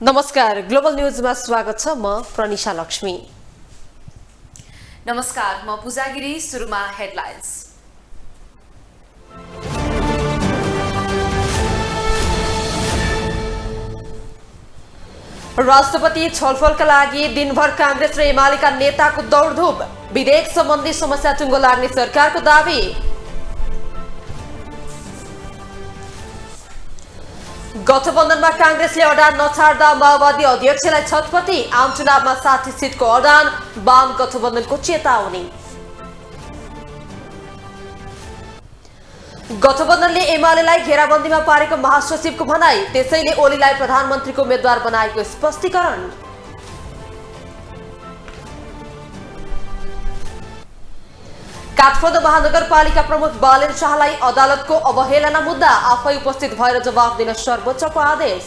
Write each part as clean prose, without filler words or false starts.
नमस्कार, ग्लोबल न्यूजमा स्वागत छ। म प्रनिशा लक्ष्मी। नमस्कार, म पूजा गिरी। सुरुमा हेडलाइन्स। राष्ट्रपति छलफलका लागि दिनभर कांग्रेस र एमालेका नेताको दौडधुप। विधेयक सम्बन्धी समस्या टुङ्गो लाग्ने सरकारको दावी। गठबन्धनमा कांग्रेसले अडान नछाड्दा माओवादी अध्यक्षलाई छटपटी। आम चुनावमा 60 सिटको अडान, वाम गठबन्धनको चेतावनी। गठबन्धनले एमालेलाई घेराबन्दीमा पारेको महासचिवको भनाई। त्यसैले ओलीलाई प्रधानमन्त्रीको उम्मेद्वार बनाएको स्पष्टीकरण। काठमाडौँ महानगरपालिका प्रमुख बालेन शाहलाई अदालतको अवहेलना मुद्दा। आफै उपस्थित भएर जवाफ दिन सर्वोच्चको आदेश।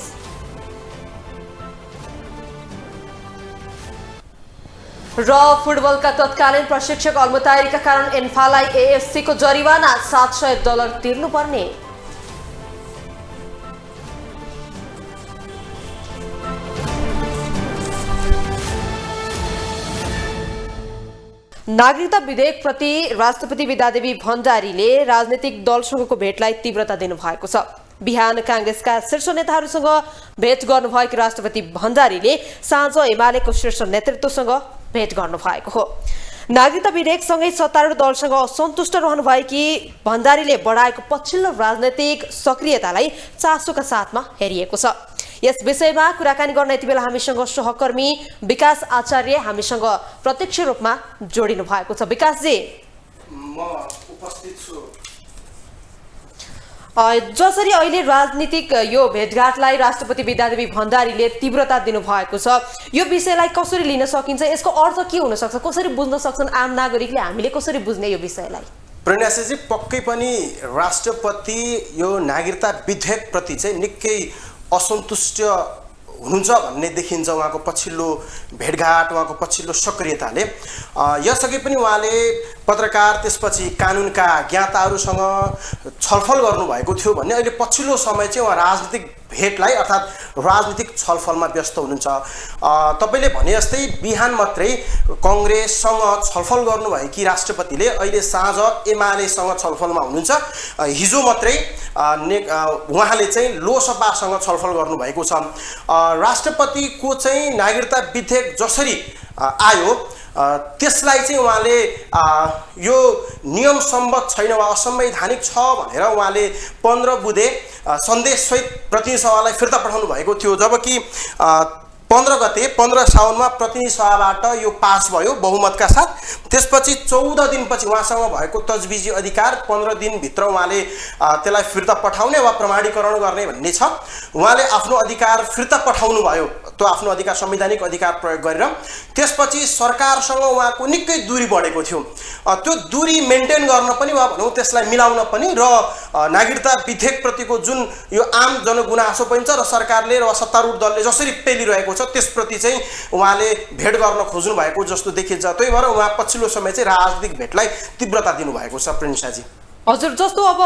र फुटबलका तत्कालीन प्रशिक्षक अल्मुतायरीका कारण एन्फालाई एएफसीको जरिवाना $700 तिर्नुपर्ने। नागरिकता विधेयक प्रति राष्ट्रपति विद्यादेवी भण्डारीले राजनीतिक दलसँगको भेटलाई तीव्रता दिनुभएको छ। बिहान कांग्रेसका शीर्ष नेताहरूसँग भेट गर्नुभएको राष्ट्रपति भण्डारीले साँझ एमालेको शीर्ष नेतृत्वसँग भेट गर्नुभएको हो। नागरिकता विधेयकसँगै सत्तारूढ दलसँग असन्तुष्ट रहनुभएकी भण्डारीले बढाएको पछिल्लो राजनैतिक सक्रियतालाई चासोका साथमा हेरिएको छ। यस विषयमा कुराकानी गर्न यति बेला हामीसँग सहकर्मी विकास आचार्य हामीसँग प्रत्यक्ष रूपमा जोडिनु भएको छ। विकासजी, म उपस्थित छु। जसरी अहिले राजनीतिक यो भेटघाटलाई राष्ट्रपति विद्यादेवी भण्डारीले तीव्रता दिनुभएको छ, यो विषयलाई कसरी लिन सकिन्छ? यसको अर्थ के हुन सक्छ? कसरी बुझ्न सक्छन् आम नागरिकले? हामीले कसरी बुझ्ने यो विषयलाई? प्रन्यासजी, पक्कै पनि राष्ट्रपति यो नागरिकता विधेयक प्रति चाहिँ निकै असन्तुष्ट हुनुहुन्छ भन्ने देखिन्छ उहाँको पछिल्लो भेटघाट, उहाँको पछिल्लो सक्रियताले। यसअघि पनि उहाँले पत्रकार त्यसपछि कानुनका ज्ञाताहरूसँग छलफल गर्नुभएको थियो भने अहिले पछिल्लो समय चाहिँ उहाँ राजनीतिक भेटलाई अर्थात् राजनीतिक छलफलमा व्यस्त हुनुहुन्छ। तपाईँले भने जस्तै बिहान मात्रै कङ्ग्रेससँग छलफल गर्नुभएकी राष्ट्रपतिले अहिले साँझ एमालेसँग छलफलमा हुनुहुन्छ। हिजो मात्रै उहाँले चाहिँ लोकसभासँग छलफल गर्नुभएको छ। राष्ट्रपतिको चाहिँ नागरिकता विधेयक जसरी आयो त्यसलाई चाहिँ उहाँले यो नियम सम्बद्ध छैन वा असंवैधानिक छ भनेर उहाँले 15 बुँदे सन्देशसहित प्रतिनिधि सभालाई फिर्ता पठाउनु भएको थियो। जबकि 15 साउनमा प्रतिनिधि सभाबाट यो पास भयो बहुमतका साथ। त्यसपछि 14 दिनपछि उहाँसँग भएको तजविजी अधिकार 15 दिनभित्र उहाँले त्यसलाई फिर्ता पठाउने वा प्रमाणीकरण गर्ने भन्ने छ। उहाँले आफ्नो अधिकार फिर्ता पठाउनु भयो, त्यो आफ्नो अधिकार संवैधानिक अधिकार प्रयोग गरेर। त्यसपछि सरकारसँग उहाँको निकै दूरी बढेको थियो। त्यो दूरी मेन्टेन गर्न पनि वा भनौँ त्यसलाई मिलाउन पनि र नागरिकता विधेयकप्रतिको जुन यो आम जनगुनासो पनि छ र सरकारले र सत्तारूढ दलले जसरी पेलिरहेको छ त्यसप्रति चाहिँ उहाँले भेट गर्न खोज्नु भएको जस्तो देखिन्छ। त्यही भएर उहाँ पछिल्लो समय चाहिँ राजनीतिक भेटलाई तीव्रता दिनुभएको छ। प्रिन्साजी, हजुर, जस्तो अब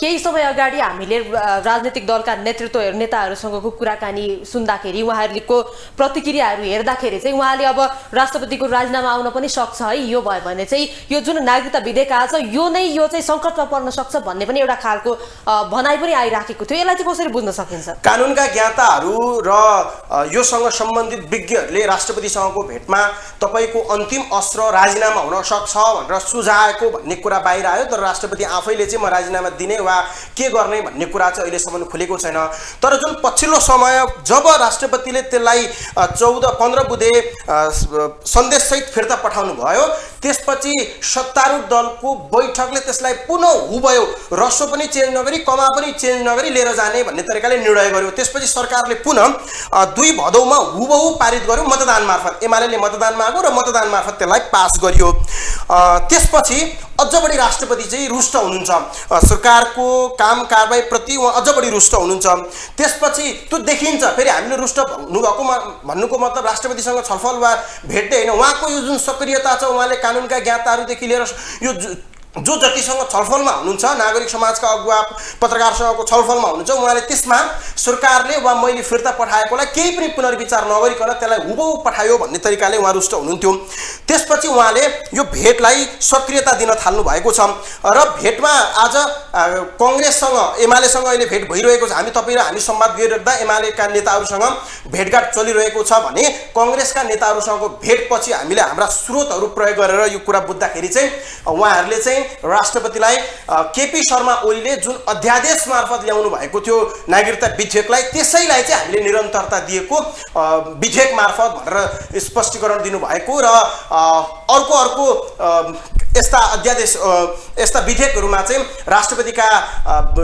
केही समय अगाडि हामीले राजनीतिक दलका नेताहरूसँगको कुराकानी सुन्दाखेरि उहाँहरूको प्रतिक्रियाहरू हेर्दाखेरि चाहिँ उहाँले अब राष्ट्रपतिको राजीनामा आउन पनि सक्छ है, यो भयो भने चाहिँ यो जुन नागरिकता विधेयक आएको छ यो चाहिँ सङ्कटमा पर्न सक्छ भन्ने पनि एउटा खालको भनाइ पनि आइराखेको थियो। यसलाई चाहिँ कसरी बुझ्न सकिन्छ? कानुनका ज्ञाताहरू र योसँग सम्बन्धित विज्ञहरूले राष्ट्रपतिसँगको भेटमा तपाईँको अन्तिम अस्त्र राजीनामा हुन सक्छ भनेर सुझाएको भन्ने कुरा बाहिर आयो। तर राष्ट्रपति आफैले चाहिँ म राजीनामा दिने वा के गर्ने भन्ने कुरा चाहिँ अहिलेसम्म खुलेको छैन। तर जुन पछिल्लो समय जब राष्ट्रपतिले त्यसलाई 15 बुँदे सन्देशसहित फिर्ता पठाउनु भयो त्यसपछि सत्तारूढ दलको बैठकले त्यसलाई पुनः हुबयो रसो पनि चेन्ज नगरी कमा पनि चेन्ज नगरी लिएर जाने भन्ने तरिकाले निर्णय गर्यो। त्यसपछि सरकारले पुनः 2 भदौमा हुबहु पारित गर्यो मतदान मार्फत। एमालेले मतदान माग्यो र मतदान मार्फत त्यसलाई पास गर्यो। त्यसपछि अझ बढी राष्ट्रपति चाहिँ रुष्ट हुनुहुन्छ, सरकारको काम कारबाही प्रति उहाँ अझ बढी रुष्ट हुनुहुन्छ। त्यसपछि त्यो देखिन्छ। फेरि हामीले रुष्ट हुनुभएको भन्नुको मतलब राष्ट्रपतिसँग छलफल वा भेट्दै होइन, उहाँको यो जुन सक्रियता छ, उहाँले कानुनका ज्ञाताहरूदेखि लिएर यो जो जतिसँग छलफलमा हुनुहुन्छ, नागरिक समाजका अगुवा पत्रकारसँगको छलफलमा हुनुहुन्छ, उहाँले त्यसमा सरकारले वा मैले फिर्ता पठाएकोलाई केही पनि पुनर्विचार नगरिकन त्यसलाई हुबहु पठायो भन्ने तरिकाले उहाँ रुष्ट हुनुहुन्थ्यो। त्यसपछि उहाँले यो भेटलाई सक्रियता दिन थाल्नु भएको छ र भेटमा आज कङ्ग्रेससँग एमालेसँग अहिले भेट भइरहेको छ। हामी तपाईँ र हामी संवाद गरिराख्दा एमालेका नेताहरूसँग भेटघाट चलिरहेको छ भने कङ्ग्रेसका नेताहरूसँगको भेटपछि हामीले हाम्रा स्रोतहरू प्रयोग गरेर यो कुरा बुझ्दाखेरि चाहिँ उहाँहरूले चाहिँ राष्ट्रपतिलाई केपी शर्मा ओलीले जुन अध्यादेश मार्फत ल्याउनु भएको थियो नागरिकता विधेयकलाई, त्यसैलाई चाहिँ हामीले निरन्तरता दिएको विधेयक मार्फत भनेर स्पष्टीकरण दिनुभएको र अर्को यस्ता अध्यादेश यस्ता विधेयकहरूमा चाहिँ राष्ट्रपतिका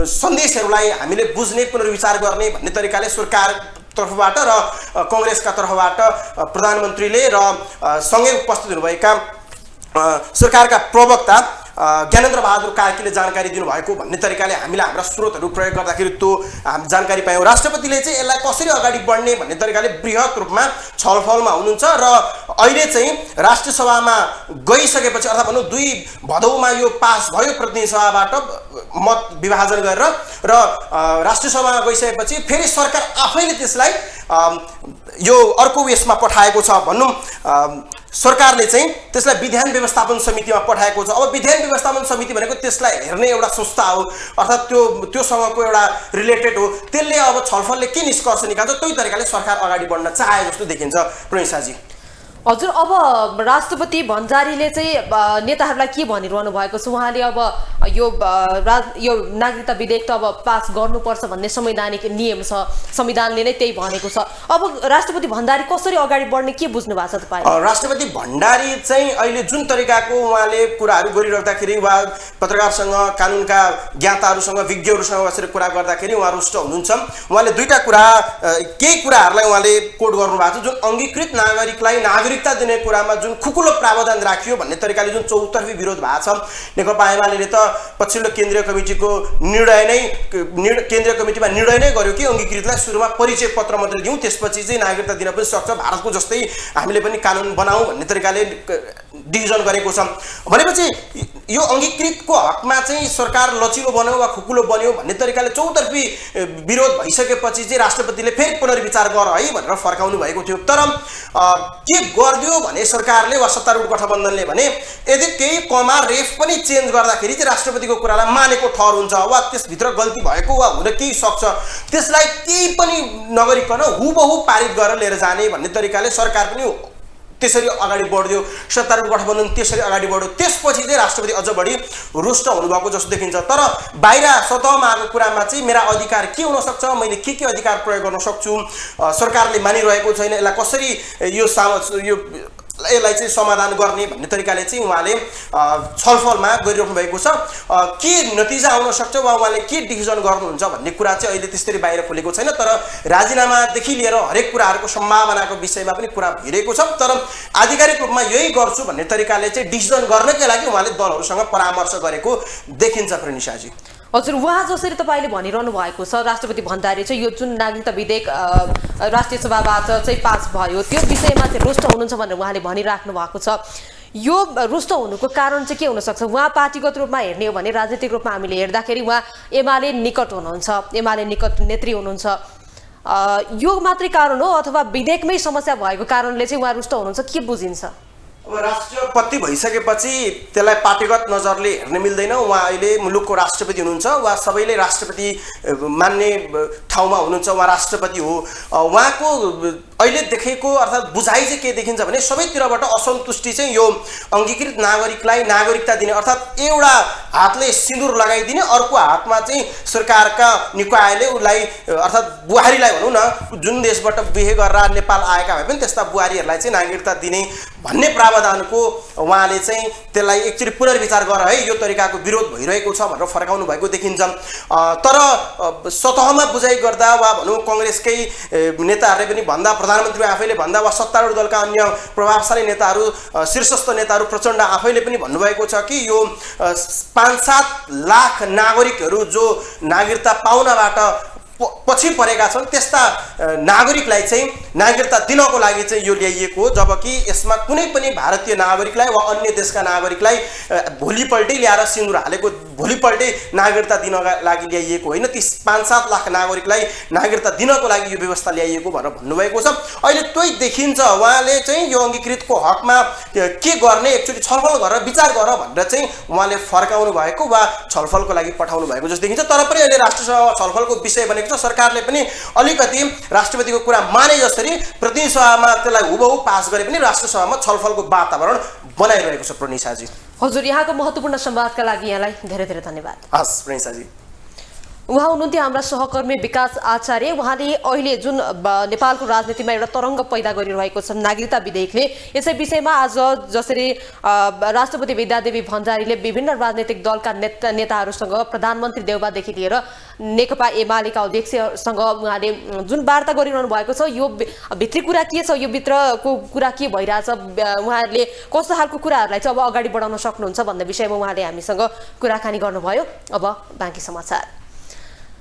सन्देशहरूलाई हामीले बुझ्ने पुनर्विचार गर्ने भन्ने तरिकाले सरकार तर्फबाट र कङ्ग्रेसका तर्फबाट प्रधानमन्त्रीले र सँगै उपस्थित हुनुभएका सरकारका प्रवक्ता ज्ञानेन्द्र बहादुर कार्कीले जानकारी दिनुभएको भन्ने तरिकाले हामीले हाम्रा स्रोतहरू प्रयोग गर्दाखेरि त्यो जानकारी पायौँ। राष्ट्रपतिले चाहिँ यसलाई कसरी अगाडि बढ्ने भन्ने तरिकाले बृहत रूपमा छलफलमा हुनुहुन्छ र अहिले चाहिँ राष्ट्रिय सभामा गइसकेपछि अर्थात् भनौँ 2 भदौमा यो पास भयो प्रतिनिधि सभाबाट मत विभाजन गरेर र राष्ट्रिय सभामा गइसकेपछि फेरि सरकार आफैले त्यसलाई यो अर्को उयसमा पठाएको छ भनौँ। सरकारले चाहिँ त्यसलाई विधान व्यवस्थापन समितिमा पठाएको छ। अब विधान व्यवस्थापन समिति भनेको त्यसलाई हेर्ने एउटा संस्था हो, अर्थात् त्योसँगको एउटा रिलेटेड हो। त्यसले अब छलफलले के निष्कर्ष निकाल्छ त्यही तरिकाले सरकार अगाडि बढ्न चाहे जस्तो देखिन्छ। प्रणिसाजी हजुर, अब राष्ट्रपति भण्डारीले चाहिँ नेताहरूलाई के भनिरहनु भएको छ? उहाँले अब यो नागरिकता विधेयक त अब पास गर्नुपर्छ भन्ने संवैधानिक नियम छ, संविधानले नै त्यही भनेको छ। अब राष्ट्रपति भण्डारी कसरी अगाडि बढ्ने के बुझ्नु भएको छ तपाईँ? राष्ट्रपति भण्डारी चाहिँ अहिले जुन तरिकाको उहाँले कुराहरू गरिराख्दाखेरि वा पत्रकारसँग कानुनका ज्ञाताहरूसँग विज्ञहरूसँग बसेर कुरा गर्दाखेरि उहाँ रुष्ट हुनुहुन्छ। उहाँले दुईटा कुरा केही कुराहरूलाई उहाँले कोट गर्नुभएको छ। जुन अङ्गीकृत नागरिकलाई नागरिकता दिने कुरामा जुन खुकुलो प्रावधान राखियो भन्ने तरिकाले जुन चौतर्फी विरोध भएको छ, नेकपा एमाले त पछिल्लो केन्द्रीय कमिटीको केन्द्रीय कमिटीमा निर्णय नै गर्यो कि अङ्गीकृतलाई सुरुमा परिचय पत्र मात्रै दिउँ, त्यसपछि चाहिँ नागरिकता दिन पनि सक्छ, भारतको जस्तै हामीले पनि कानुन बनाऊ भन्ने तरिकाले डिभिजन गरेको छ। भनेपछि यो अङ्गीकृतको हकमा चाहिँ सरकार लचिलो बन्यो वा खुकुलो बन्यो भन्ने तरिकाले चौतर्फी विरोध भइसकेपछि चाहिँ राष्ट्रपतिले फेरि पुनर्विचार गर है भनेर फर्काउनु भएको थियो। तर के गरिदियो भने सरकारले वा सत्तारूढ गठबन्धनले भने यदि केही कमा रेफ पनि चेन्ज गर्दाखेरि चाहिँ राष्ट्रपतिको कुरालाई मानेको ठहर हुन्छ वा त्यसभित्र गल्ती भएको वा हुन केही सक्छ, त्यसलाई केही पनि नगरिकन हुबहु पारित गरेर लिएर जाने भन्ने तरिकाले सरकार पनि त्यसरी अगाडि बढ्यो, सत्तारूढ गठबन्धन त्यसरी अगाडि बढ्यो। त्यसपछि चाहिँ राष्ट्रपति अझ बढी रुष्ट हुनुभएको जस्तो देखिन्छ। तर बाहिर सतहमा आएको कुरामा चाहिँ मेरा अधिकार के हुन सक्छ, मैले के अधिकार प्रयोग गर्न सक्छु, सरकारले मानिरहेको छैन, यसलाई कसरी यसलाई चाहिँ समाधान गर्ने भन्ने तरिकाले चाहिँ उहाँले छलफलमा गरिरहनु भएको छ। के नतिजा आउन सक्छ वा उहाँले के डिसिजन गर्नुहुन्छ भन्ने कुरा चाहिँ अहिले त्यसरी बाहिर खुलेको छैन। तर राजीनामादेखि लिएर हरेक कुराहरूको सम्भावनाको विषयमा पनि कुरा भइरहेको छ। तर आधिकारिक रूपमा यही गर्छु भन्ने तरिकाले चाहिँ डिसिजन गर्नकै लागि उहाँले दलहरूसँग परामर्श गरेको देखिन्छ। प्रणिसाजी हजुर, उहाँ जसरी तपाईँले भनिरहनु भएको छ राष्ट्रपति भण्डारी चाहिँ यो जुन नागरिकता विधेयक राष्ट्रिय सभाबाट चाहिँ पास भयो त्यो विषयमा चाहिँ रुष्ट हुनुहुन्छ भनेर उहाँले भनिराख्नु भएको छ। यो रुष्ट हुनुको कारण चाहिँ के हुनसक्छ? उहाँ पार्टीगत रूपमा हेर्ने हो भने राजनीतिक रूपमा हामीले हेर्दाखेरि उहाँ एमाले निकट हुनुहुन्छ, एमाले निकट नेत्री हुनुहुन्छ। यो मात्रै कारण हो अथवा विधेयकमै समस्या भएको कारणले चाहिँ उहाँ रुष्ट हुनुहुन्छ, के बुझिन्छ? अब राष्ट्रपति भइसकेपछि त्यसलाई पार्टीगत नजरले हेर्न मिल्दैन। उहाँ अहिले मुलुकको राष्ट्रपति हुनुहुन्छ, उहाँ सबैले राष्ट्रपति मान्ने ठाउँमा हुनुहुन्छ, उहाँ राष्ट्रपति हो। उहाँको अहिले देखेको अर्थात् बुझाइ चाहिँ के देखिन्छ भने सबैतिरबाट असन्तुष्टि चाहिँ यो अङ्गीकृत नागरिकलाई नागरिकता दिने अर्थात् एउटा हातले सिन्दुर लगाइदिने, अर्को हातमा चाहिँ सरकारका निकायले उसलाई अर्थात् बुहारीलाई भनौँ न, जुन देशबाट बिहे गरेर नेपाल आएका भए पनि त्यस्ता बुहारीहरूलाई चाहिँ नागरिकता दिने भन्ने प्रावधानको उहाँले चाहिँ त्यसलाई एकचोटि पुनर्विचार गर है, यो तरिकाको विरोध भइरहेको छ भनेर फर्काउनु भएको देखिन्छ। तर सतहमा बुझाइ गर्दा वा भनौँ कङ्ग्रेसकै नेताहरूले पनि भन्दा, प्रधानमन्त्री आफैले भन्दा वा सत्तारूढ दलका अन्य प्रभावशाली नेताहरू शीर्षस्थ नेताहरू प्रचण्ड आफैले पनि भन्नुभएको छ कि यो 5-7 लाख नागरिकहरू जो नागरिकता पाउनबाट पछि परेका छन् त्यस्ता नागरिकलाई चाहिँ नागरिकता दिनको लागि चाहिँ यो ल्याइएको हो, जबकि यसमा कुनै पनि भारतीय नागरिकलाई वा अन्य देशका नागरिकलाई भोलिपल्टै ल्याएर सिन्दुर हालेको, भोलिपल्टै नागरिकता दिनका लागि ल्याइएको होइन। ती 5-7 लाख नागरिकलाई नागरिकता दिनको लागि यो व्यवस्था ल्याइएको भनेर भन्नुभएको छ। अहिले त्यही देखिन्छ उहाँले चाहिँ यो अङ्गीकृतको हकमा के गर्ने एकचोटि छलफल गरेर विचार गर भनेर चाहिँ उहाँले फर्काउनु भएको वा छलफलको लागि पठाउनु भएको जस्तो देखिन्छ। तर पनि अहिले राष्ट्रसभामा छलफलको विषय बनेको छ। सरकारले पनि अलिकति राष्ट्रपतिको कुरा माने जसरी प्रतिनिधि सभामा त्यसलाई हुबहु पास गरे पनि राष्ट्रसभामा छलफलको वातावरण बनाइरहेको छ। प्रणिसाजी हजुर, यहाँको महत्त्वपूर्ण संवादका लागि यहाँलाई धेरै धेरै धन्यवाद। हस् प्रणिसाजी। उहाँ हुनुहुन्थ्यो हाम्रा सहकर्मी विकास आचार्य। उहाँले अहिले जुन नेपालको राजनीतिमा एउटा तरङ्ग पैदा गरिरहेको छ नागरिकता विधेयकले, यसै विषयमा आज जसरी राष्ट्रपति विद्यादेवी भण्डारीले विभिन्न राजनैतिक दलका नेताहरूसँग, प्रधानमन्त्री देउबादेखि लिएर नेकपा एमालेका अध्यक्षसँग उहाँले जुन वार्ता गरिरहनु भएको छ, यो भित्री कुरा के छ, यो भित्रको कुरा के भइरहेछ, उहाँहरूले कस्तो खालको कुराहरूलाई चाहिँ अब अगाडि बढाउन सक्नुहुन्छ भन्ने विषयमा उहाँले हामीसँग कुराकानी गर्नुभयो। अब बाँकी समाचार।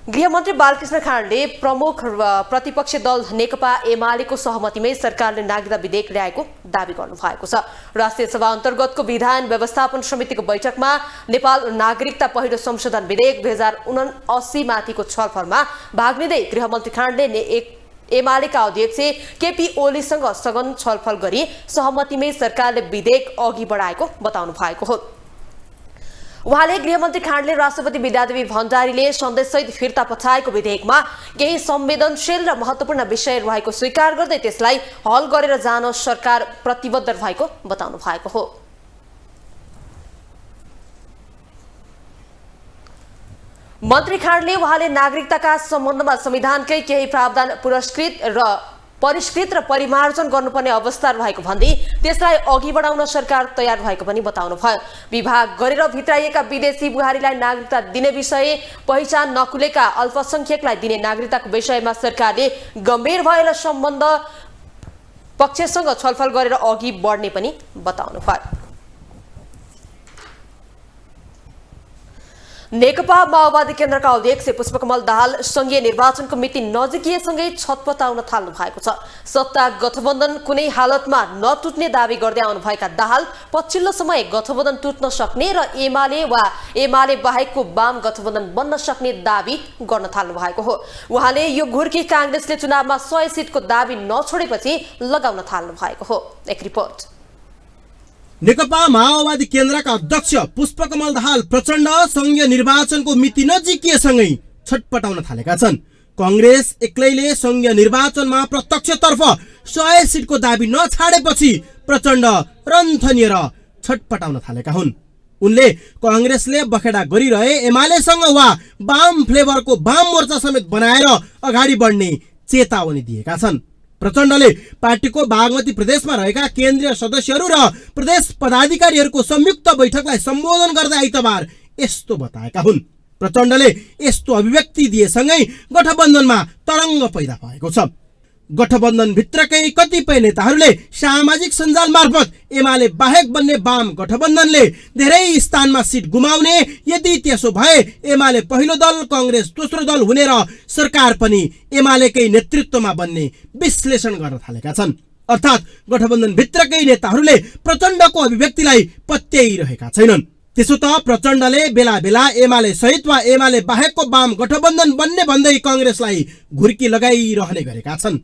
गृहमन्त्री बालकृष्ण खाँडले प्रमुख प्रतिपक्षी दल नेकपा एमालेको सहमतिमै सरकारले नागरिकता विधेयक ल्याएको दावी गर्नुभएको छ। राष्ट्रिय सभा अन्तर्गतको विधान व्यवस्थापन समितिको बैठकमा नेपाल नागरिकता पहिलो संशोधन विधेयक 2079 माथिको छलफलमा भाग लिँदै गृहमन्त्री खाँडले एमालेका अध्यक्ष केपी ओलीसँग सघन छलफल गरी सहमतिमै सरकारले विधेयक अघि बढाएको बताउनु भएको हो। उहाँले गृहमन्त्री खाँडले राष्ट्रपति विद्यादेवी भण्डारीले सन्देशसहित फिर्ता पठाएको विधेयकमा केही संवेदनशील र महत्त्वपूर्ण विषय रहेको स्वीकार गर्दै त्यसलाई हल गरेर जान सरकार प्रतिबद्ध रहेको बताउनु भएको हो। मन्त्री खाँडले उहाँले नागरिकताका सम्बन्धमा संविधानकै केही प्रावधान परिष्कृत र परिमार्जन गर्नुपर्ने अवस्था रहेको भन्दै त्यसलाई अघि बढाउन सरकार तयार भएको पनि बताउनुभयो। विभाग गरेर भित्राइएका विदेशी बुहारीलाई नागरिकता दिने विषय, पहिचान नखुलेका अल्पसंख्यकलाई दिने नागरिकताको विषयमा सरकारले गम्भीर भएर सम्बन्ध पक्षसँग छलफल गरेर अघि बढ्ने पनि बताउनुभयो। नेकपा माओवादी केन्द्रका अध्यक्ष पुष्पकमल दाहाल संघीय निर्वाचनको मिति नजिकिएसँगै छटपटाउन थाल्नु भएको छ। सत्ता गठबन्धन कुनै हालतमा नटुट्ने दावी गर्दै आउनुभएका दाहाल पछिल्लो समय गठबन्धन टुट्न सक्ने र एमाले बाहेकको वाम गठबन्धन बन्न सक्ने दावी गर्न थाल्नु भएको हो। उहाँले यो घुर्की कांग्रेसले चुनावमा 100 सिटको दावी नछोडेपछि लगाउन थाल्नु भएको हो। एक रिपोर्ट। नेकपा माओवादी केन्द्रका अध्यक्ष पुष्पकमल दाहाल प्रचण्ड संघीय निर्वाचनको मिति नजिकिएसँगै छटपटाउन थालेका छन्। कांग्रेस एक्लैले संघीय निर्वाचनमा प्रत्यक्षतर्फ 100 सिटको दावी नछाडेपछि प्रचण्ड रन्थनिएर छटपटाउन थालेका हुन्। उनले कांग्रेसले बखेडा गरिरहे एमालेसँग वा वाम फ्लेभरको वाम मोर्चा समेत बनाएर अगाडि बढ्ने चेतावनी दिएका छन्। प्रचण्डले पार्टीको बागमती प्रदेशमा रहेका केन्द्रीय सदस्यहरू र प्रदेश पदाधिकारीहरूको संयुक्त बैठकलाई सम्बोधन गर्दै आइतबार यस्तो बताएका हुन्। प्रचण्डले यस्तो अभिव्यक्ति दिएसँगै गठबन्धनमा तरङ्ग पैदा भएको छ। गठबन्धन भित्रकै कतिपय नेताहरूले सामाजिक सञ्जाल मार्फत एमाले बाहेक बन्ने वाम गठबन्धनले धेरै स्थानमा सिट गुमाउने, यदि त्यसो भए एमाले पहिलो दल कांग्रेस दोस्रो दल हुने र सरकार पनि एमालेकै नेतृत्वमा बन्ने विश्लेषण गर्न थालेका छन्। अर्थात् गठबन्धन भित्रकै नेताहरूले प्रचण्डको अभिव्यक्तिलाई पत्याइरहेका छैनन्। त्यसो त प्रचण्डले बेला बेला एमाले सहित वा एमाले बाहेकको वाम गठबन्धन बन्ने भन्दै कांग्रेसलाई घुर्की लगाइरहने गरेका छन्।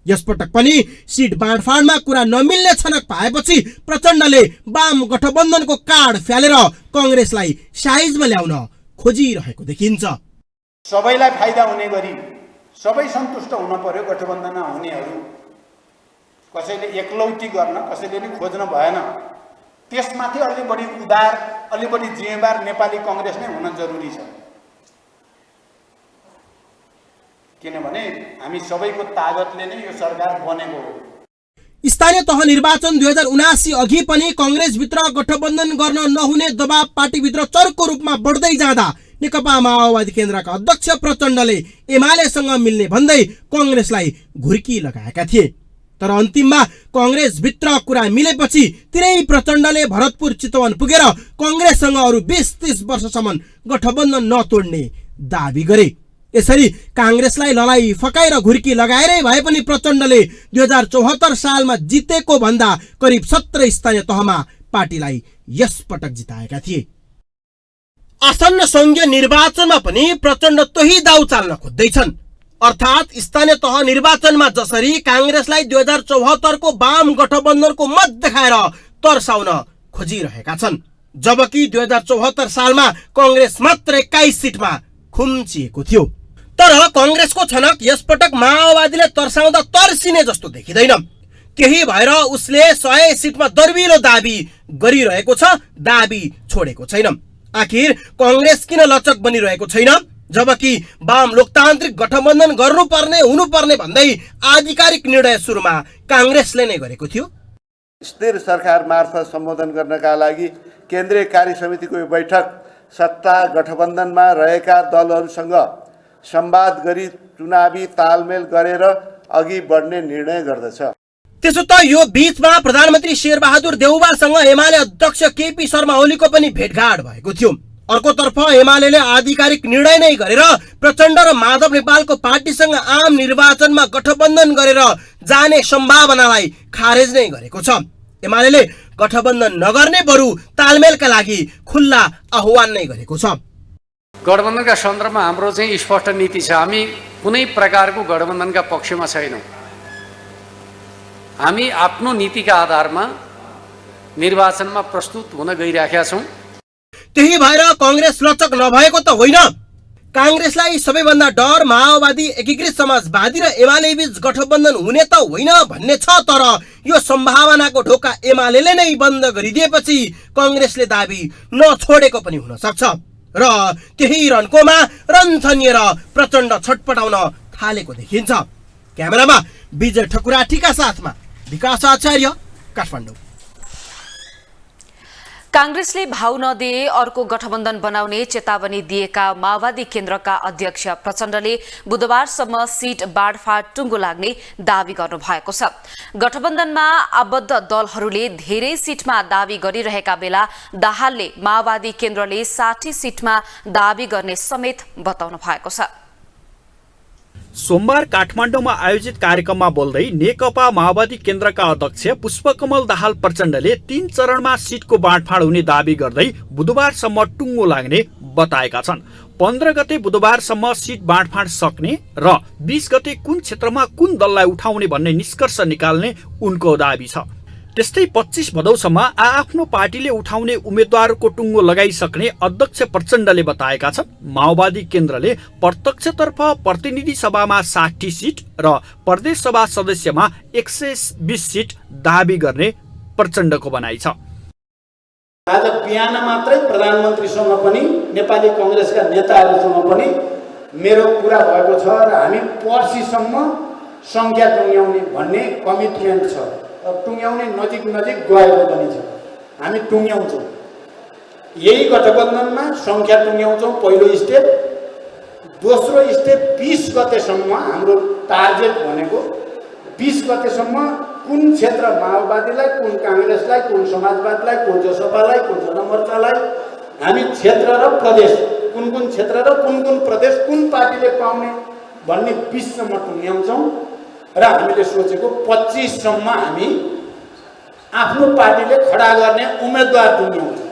यसपटक पनि सिट बाँडफाँडमा कुरा नमिल्ने छनक पाएपछि प्रचण्डले वाम गठबन्धनको कार्ड फ्यालेर कांग्रेसलाई साइजमा ल्याउन खोजिरहेको देखिन्छ। सबैलाई फाइदा हुने गरी सबै सन्तुष्ट हुन पर्यो। गठबन्धनमा हुनेहरू कसैले एकलौटी गर्न कसैले पनि खोज्न भएन। त्यसमाथि अलि बढी उदार, अलि बढी जिम्मेवार नेपाली कांग्रेस नै हुन जरुरी छ। किनभने हामी सबैको तागतले नै यो सरकार बनेको हो। स्थानीय तह निर्वाचन 2079 अघि पनि कांग्रेसभित्र गठबन्धन गर्न नहुने दबाव पार्टीभित्र चर्को रूपमा बढ्दै जाँदा नेकपा माओवादी केन्द्रका अध्यक्ष प्रचण्डले एमालेसँग मिल्ने भन्दै कांग्रेसलाई घुर्की लगाएका थिए। तर अन्तिममा कांग्रेसभित्र कुरा मिलेपछि तिनै प्रचण्डले भरतपुर चितवन पुगेर कांग्रेससँग अरु 20-30 वर्षसम्म गठबन्धन नतोड्ने दावी गरे। यसरी काङ्ग्रेसलाई ललाई फकाएर घुर्की लगाएरै भए पनि प्रचण्डले 2074 सालमा जितेको भन्दा करिब 17 स्थानीय तहमा पार्टीलाई यस पटक जिताएका थिए। आसन्न संघीय निर्वाचनमा पनि प्रचण्ड त्यही दाउ चाल्न खोज्दैछन्। अर्थात् स्थानीय तह निर्वाचनमा जसरी काङ्ग्रेसलाई 2074 को वाम गठबन्धनको मत देखाएर तर्साउन खोजिरहेका छन्, जबकि 2074 सालमा कांग्रेस मात्र 21 सिटमा खुम्चिएको थियो। तर कांग्रेसको छनक यसपटक माओवादीले तर्साउँदा तर्सिने जस्तो देखिँदैन। त्यही भएर उसले 100 सिटमा दर्विलो दाबी गरिरहेको छ, दाबी छोडेको छैन। आखिर कांग्रेस किन लचक बनिरहेको छैन, जबकि वाम लोकतान्त्रिक गठबन्धन गर्नुपर्ने हुनुपर्ने भन्दै आधिकारिक निर्णय सुरुमा कांग्रेसले नै गरेको थियो। स्थिर सरकार मार्फत सम्बोधन गर्नका लागि केन्द्रीय कार्य समितिको बैठक सत्ता गठबन्धनमा रहेका दलहरूसँग संवाद गरी चुनावी तालमेल गरेर अघि बढ्ने निर्णय गर्दछ। त्यसो त यो बीचमा प्रधानमन्त्री शेरबहादुर देउवासँग एमाले अध्यक्ष केपी शर्मा ओलीको पनि भेटघाट भएको थियो। अर्कोतर्फ एमालेले आधिकारिक निर्णय नै गरेर प्रचण्ड र माधव नेपालको पार्टीसँग आम निर्वाचनमा गठबन्धन गरेर जाने सम्भावनालाई खारेज नै गरेको छ। एमालेले गठबन्धन नगर्ने बरु तालमेलका लागि खुल्ला आह्वान नै गरेको छ। गठबन्धनका सन्दर्भमा हाम्रो चाहिँ स्पष्ट नीति छ। हामी कुनै प्रकारको गठबन्धनका पक्षमा छैनौँ। हामी आफ्नो नीतिका आधारमा निर्वाचनमा प्रस्तुत हुन गइराखेका छौँ। त्यही भएर कांग्रेस लचक नभएको त होइन। कांग्रेसलाई सबैभन्दा डर माओवादी, एकीकृत समाजवादी र एमाले बीच गठबन्धन हुने त होइन भन्ने छ। तर यो सम्भावनाको ढोका एमालेले नै बन्द गरिदिएपछि कांग्रेसले दाबी नछोडेको पनि हुन सक्छ र त्यही रन्कोमा रन छनिएर प्रचण्ड छटपटाउन थालेको देखिन्छ। क्यामेरामा विजय ठकुराठीका साथमा विकास आचार्य, काठमाडौँ। कांग्रेसले भाउ नदिए अर्को गठबन्धन बनाउने चेतावनी दिएका माओवादी केन्द्रका अध्यक्ष प्रचण्डले बुधबारसम्म सीट बाँडफाँड टुङ्गो लाग्ने दावी गर्नुभएको छ। गठबन्धनमा आबद्ध दलहरूले धेरै सीटमा दावी गरिरहेका बेला दाहालले माओवादी केन्द्रले 60 सीटमा दावी गर्ने समेत बताउनु भएको छ। सोमबार काठमाडौँमा आयोजित कार्यक्रममा बोल्दै नेकपा माओवादी केन्द्रका अध्यक्ष पुष्पकमल दाहाल प्रचण्डले 3 चरणमा सीटको बाँडफाँड हुने दावी गर्दै बुधबारसम्म टुङ्गो लाग्ने बताएका छन्। 15 गते बुधबारसम्म सीट बाँडफाँड सक्ने र 20 गते कुन क्षेत्रमा कुन दललाई उठाउने भन्ने निष्कर्ष निकाल्ने उनको दावी छ। त्यस्तै 25 भदौसम्म आफ्नो पार्टीले उठाउने उम्मेद्वारको टुङ्गो लगाइसक्ने अध्यक्ष प्रचण्डले बताएका छन्। माओवादी केन्द्रले प्रत्यक्षतर्फ प्रतिनिधि सभामा 60 सीट र प्रदेश सभा सदस्यमा 120 सीट दावी गर्ने प्रचण्डको भनाइ छ। आज बिहान मात्रै प्रधानमन्त्रीसँग पनि नेपाली कांग्रेसका नेताहरूसँग पनि मेरो कुरा भएको छ र हामी पर्सिसम्म संख्या टुङ्ग्याउने भन्ने कमिटमेन्ट छ। टुङ्ग्याउने नजिक गएको पनि छ। हामी टुङ्ग्याउँछौँ। यही गठबन्धनमा संख्या टुङ्ग्याउँछौँ पहिलो स्टेप। दोस्रो स्टेप 20 गतेसम्म हाम्रो टार्गेट भनेको 20 गतेसम्म कुन क्षेत्र माओवादीलाई, कुन कांग्रेसलाई, कुन समाजवादीलाई, कुन जसपालाई, कुन जनमोर्चालाई हामी क्षेत्र र प्रदेश कुन क्षेत्र र कुन प्रदेश कुन पार्टीले पाउने भन्ने 20 सम्म टुङ्ग्याउँछौँ र हामीले सोचेको 25 सम्म हामी आफ्नो पार्टीले खडा गर्ने उम्मेदवार टुङ्ग्याउँछौँ।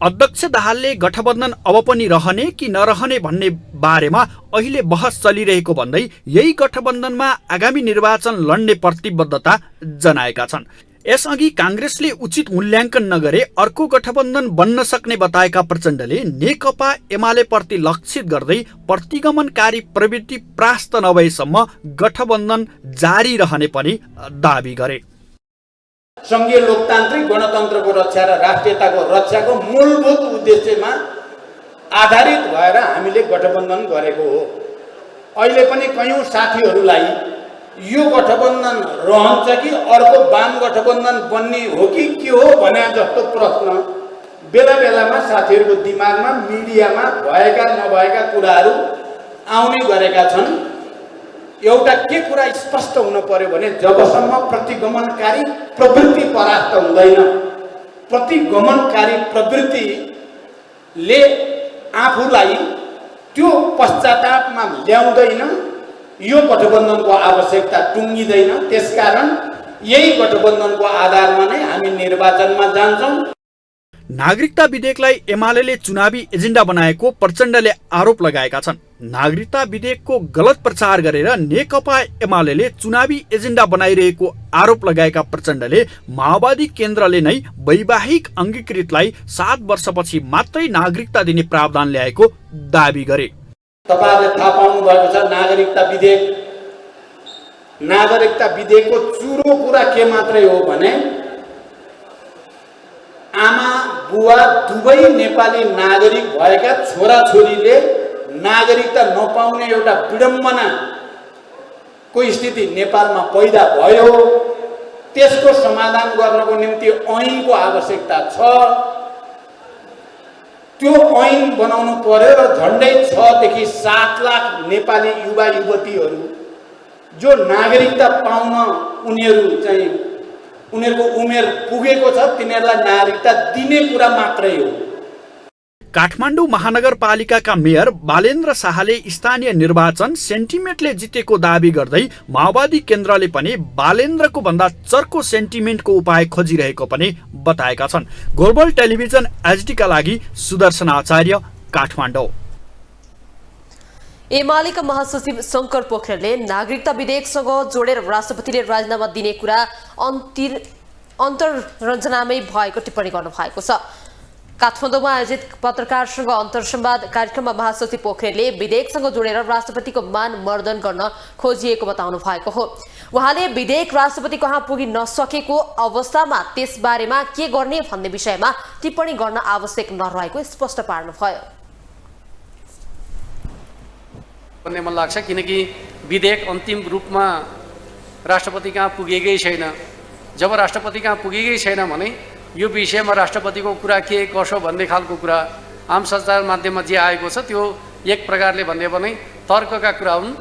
अध्यक्ष दाहालले गठबन्धन अब पनि रहने कि नरहने भन्ने बारेमा अहिले बहस चलिरहेको भन्दै यही गठबन्धनमा आगामी निर्वाचन लड्ने प्रतिबद्धता जनाएका छन्। यसअघि कांग्रेसले उचित मूल्याङ्कन नगरे अर्को गठबन्धन बन्न सक्ने बताएका प्रचण्डले नेकपा एमाले प्रति लक्षित गर्दै प्रतिगमनकारी प्रवृत्ति परास्त नभएसम्म गठबन्धन जारी रहने पनि दावी गरे। संघीय लोकतान्त्रिक गणतन्त्रको रक्षा र राष्ट्रियताको रक्षाको मूलभूत उद्देश्यमा आधारित भएर हामीले गठबन्धन गरेको हो। अहिले पनि कयौं साथीहरूलाई यो गठबन्धन रहन्छ कि अर्को वाम गठबन्धन बन्ने हो कि के हो भने जस्तो प्रश्न बेला बेलामा साथीहरूको दिमागमा मिडियामा भएका नभएका कुराहरू आउने गरेका छन्। एउटा के कुरा स्पष्ट हुन पर्यो भने जबसम्म प्रतिगमनकारी प्रवृत्ति परास्त हुँदैन, प्रतिगमनकारी प्रवृत्तिले आफूलाई त्यो पश्चातापमा ल्याउँदैन, यो गठबन्धनको आवश्यकता टुङ्गिँदैन। त्यसकारण यही गठबन्धनको आधारमा नै हामी निर्वाचनमा जान्छौँ। नागरिकता विधेयकलाई एमाले चुनावी एजेन्डा बनाएको प्रचण्डले आरोप लगाएका छन्। नागरिकता विधेयकको गलत प्रचार गरेर नेकपा एमाले चुनावी एजेन्डा बनाइरहेको आरोप लगाएका प्रचण्डले माओवादी केन्द्रले नै वैवाहिक अङ्गीकृतलाई 7 वर्षपछि मात्रै नागरिकता दिने प्रावधान ल्याएको दाबी गरे। तपाईहरुले थाहा पाउनु भएको छ, नागरिकता विधेयकको चुरो कुरा के मात्रै हो भने आमा बुवा दुवै नेपाली नागरिक भएका छोराछोरीले नागरिकता नपाउने एउटा विडम्बनाको स्थिति नेपालमा पैदा भयो। त्यसको समाधान गर्नको निम्ति ऐनको आवश्यकता छ। त्यो ऐन बनाउनु पर्यो र झन्डै 6 देखि 7 लाख नेपाली युवा युवतीहरू जो नागरिकता पाउन उनीहरूको उमेर पुगेको छ, तिनीहरूलाई नागरिकता दिने कुरा मात्रै हो। काठमाडौँ महानगरपालिकाका मेयर बालेन्द्र शाहले स्थानीय निर्वाचन सेन्टिमेन्टले जितेको दाबी गर्दै माओवादी केन्द्रले पनि बालेन्द्रको भन्दा चर्को सेन्टिमेन्टको उपाय खोजिरहेको पनि बताएका छन्। ग्लोबल टेलिभिजन एचडीका लागि सुदर्शन आचार्य, काठमाडौँ। एमालेका महासचिव शङ्कर पोखरेलले नागरिकता विधेयकसँग जोडेर राष्ट्रपतिले राजीनामा दिने कुरा अन्तररञ्जनामै भएको टिप्पणी गर्नु भएको छ। काठमाडौँमा आयोजित पत्रकारसँग अन्तर्संवाद कार्यक्रममा महासचिव पोखरेलले विधेयकसँग जोडेर राष्ट्रपतिको मान मर्दन गर्न खोजिएको बताउनु भएको हो। उहाँले विधेयक राष्ट्रपति कहाँ पुगि नसकेको अवस्थामा त्यसबारेमा के गर्ने भन्ने विषयमा टिप्पणी गर्न आवश्यक नरहेको स्पष्ट पार्नुभयो। भन्ने मन लाग्छ, किनकि विधेयक अन्तिम रूपमा राष्ट्रपति कहाँ पुगेकै छैन। जब राष्ट्रपति कहाँ पुगेकै छैन भने यो विषयमा राष्ट्रपतिको कुरा के कसो भन्ने खालको कुरा आम सञ्चार माध्यममा जे आएको छ त्यो एक प्रकारले भन्ने भने तर्कका कुरा हुन्।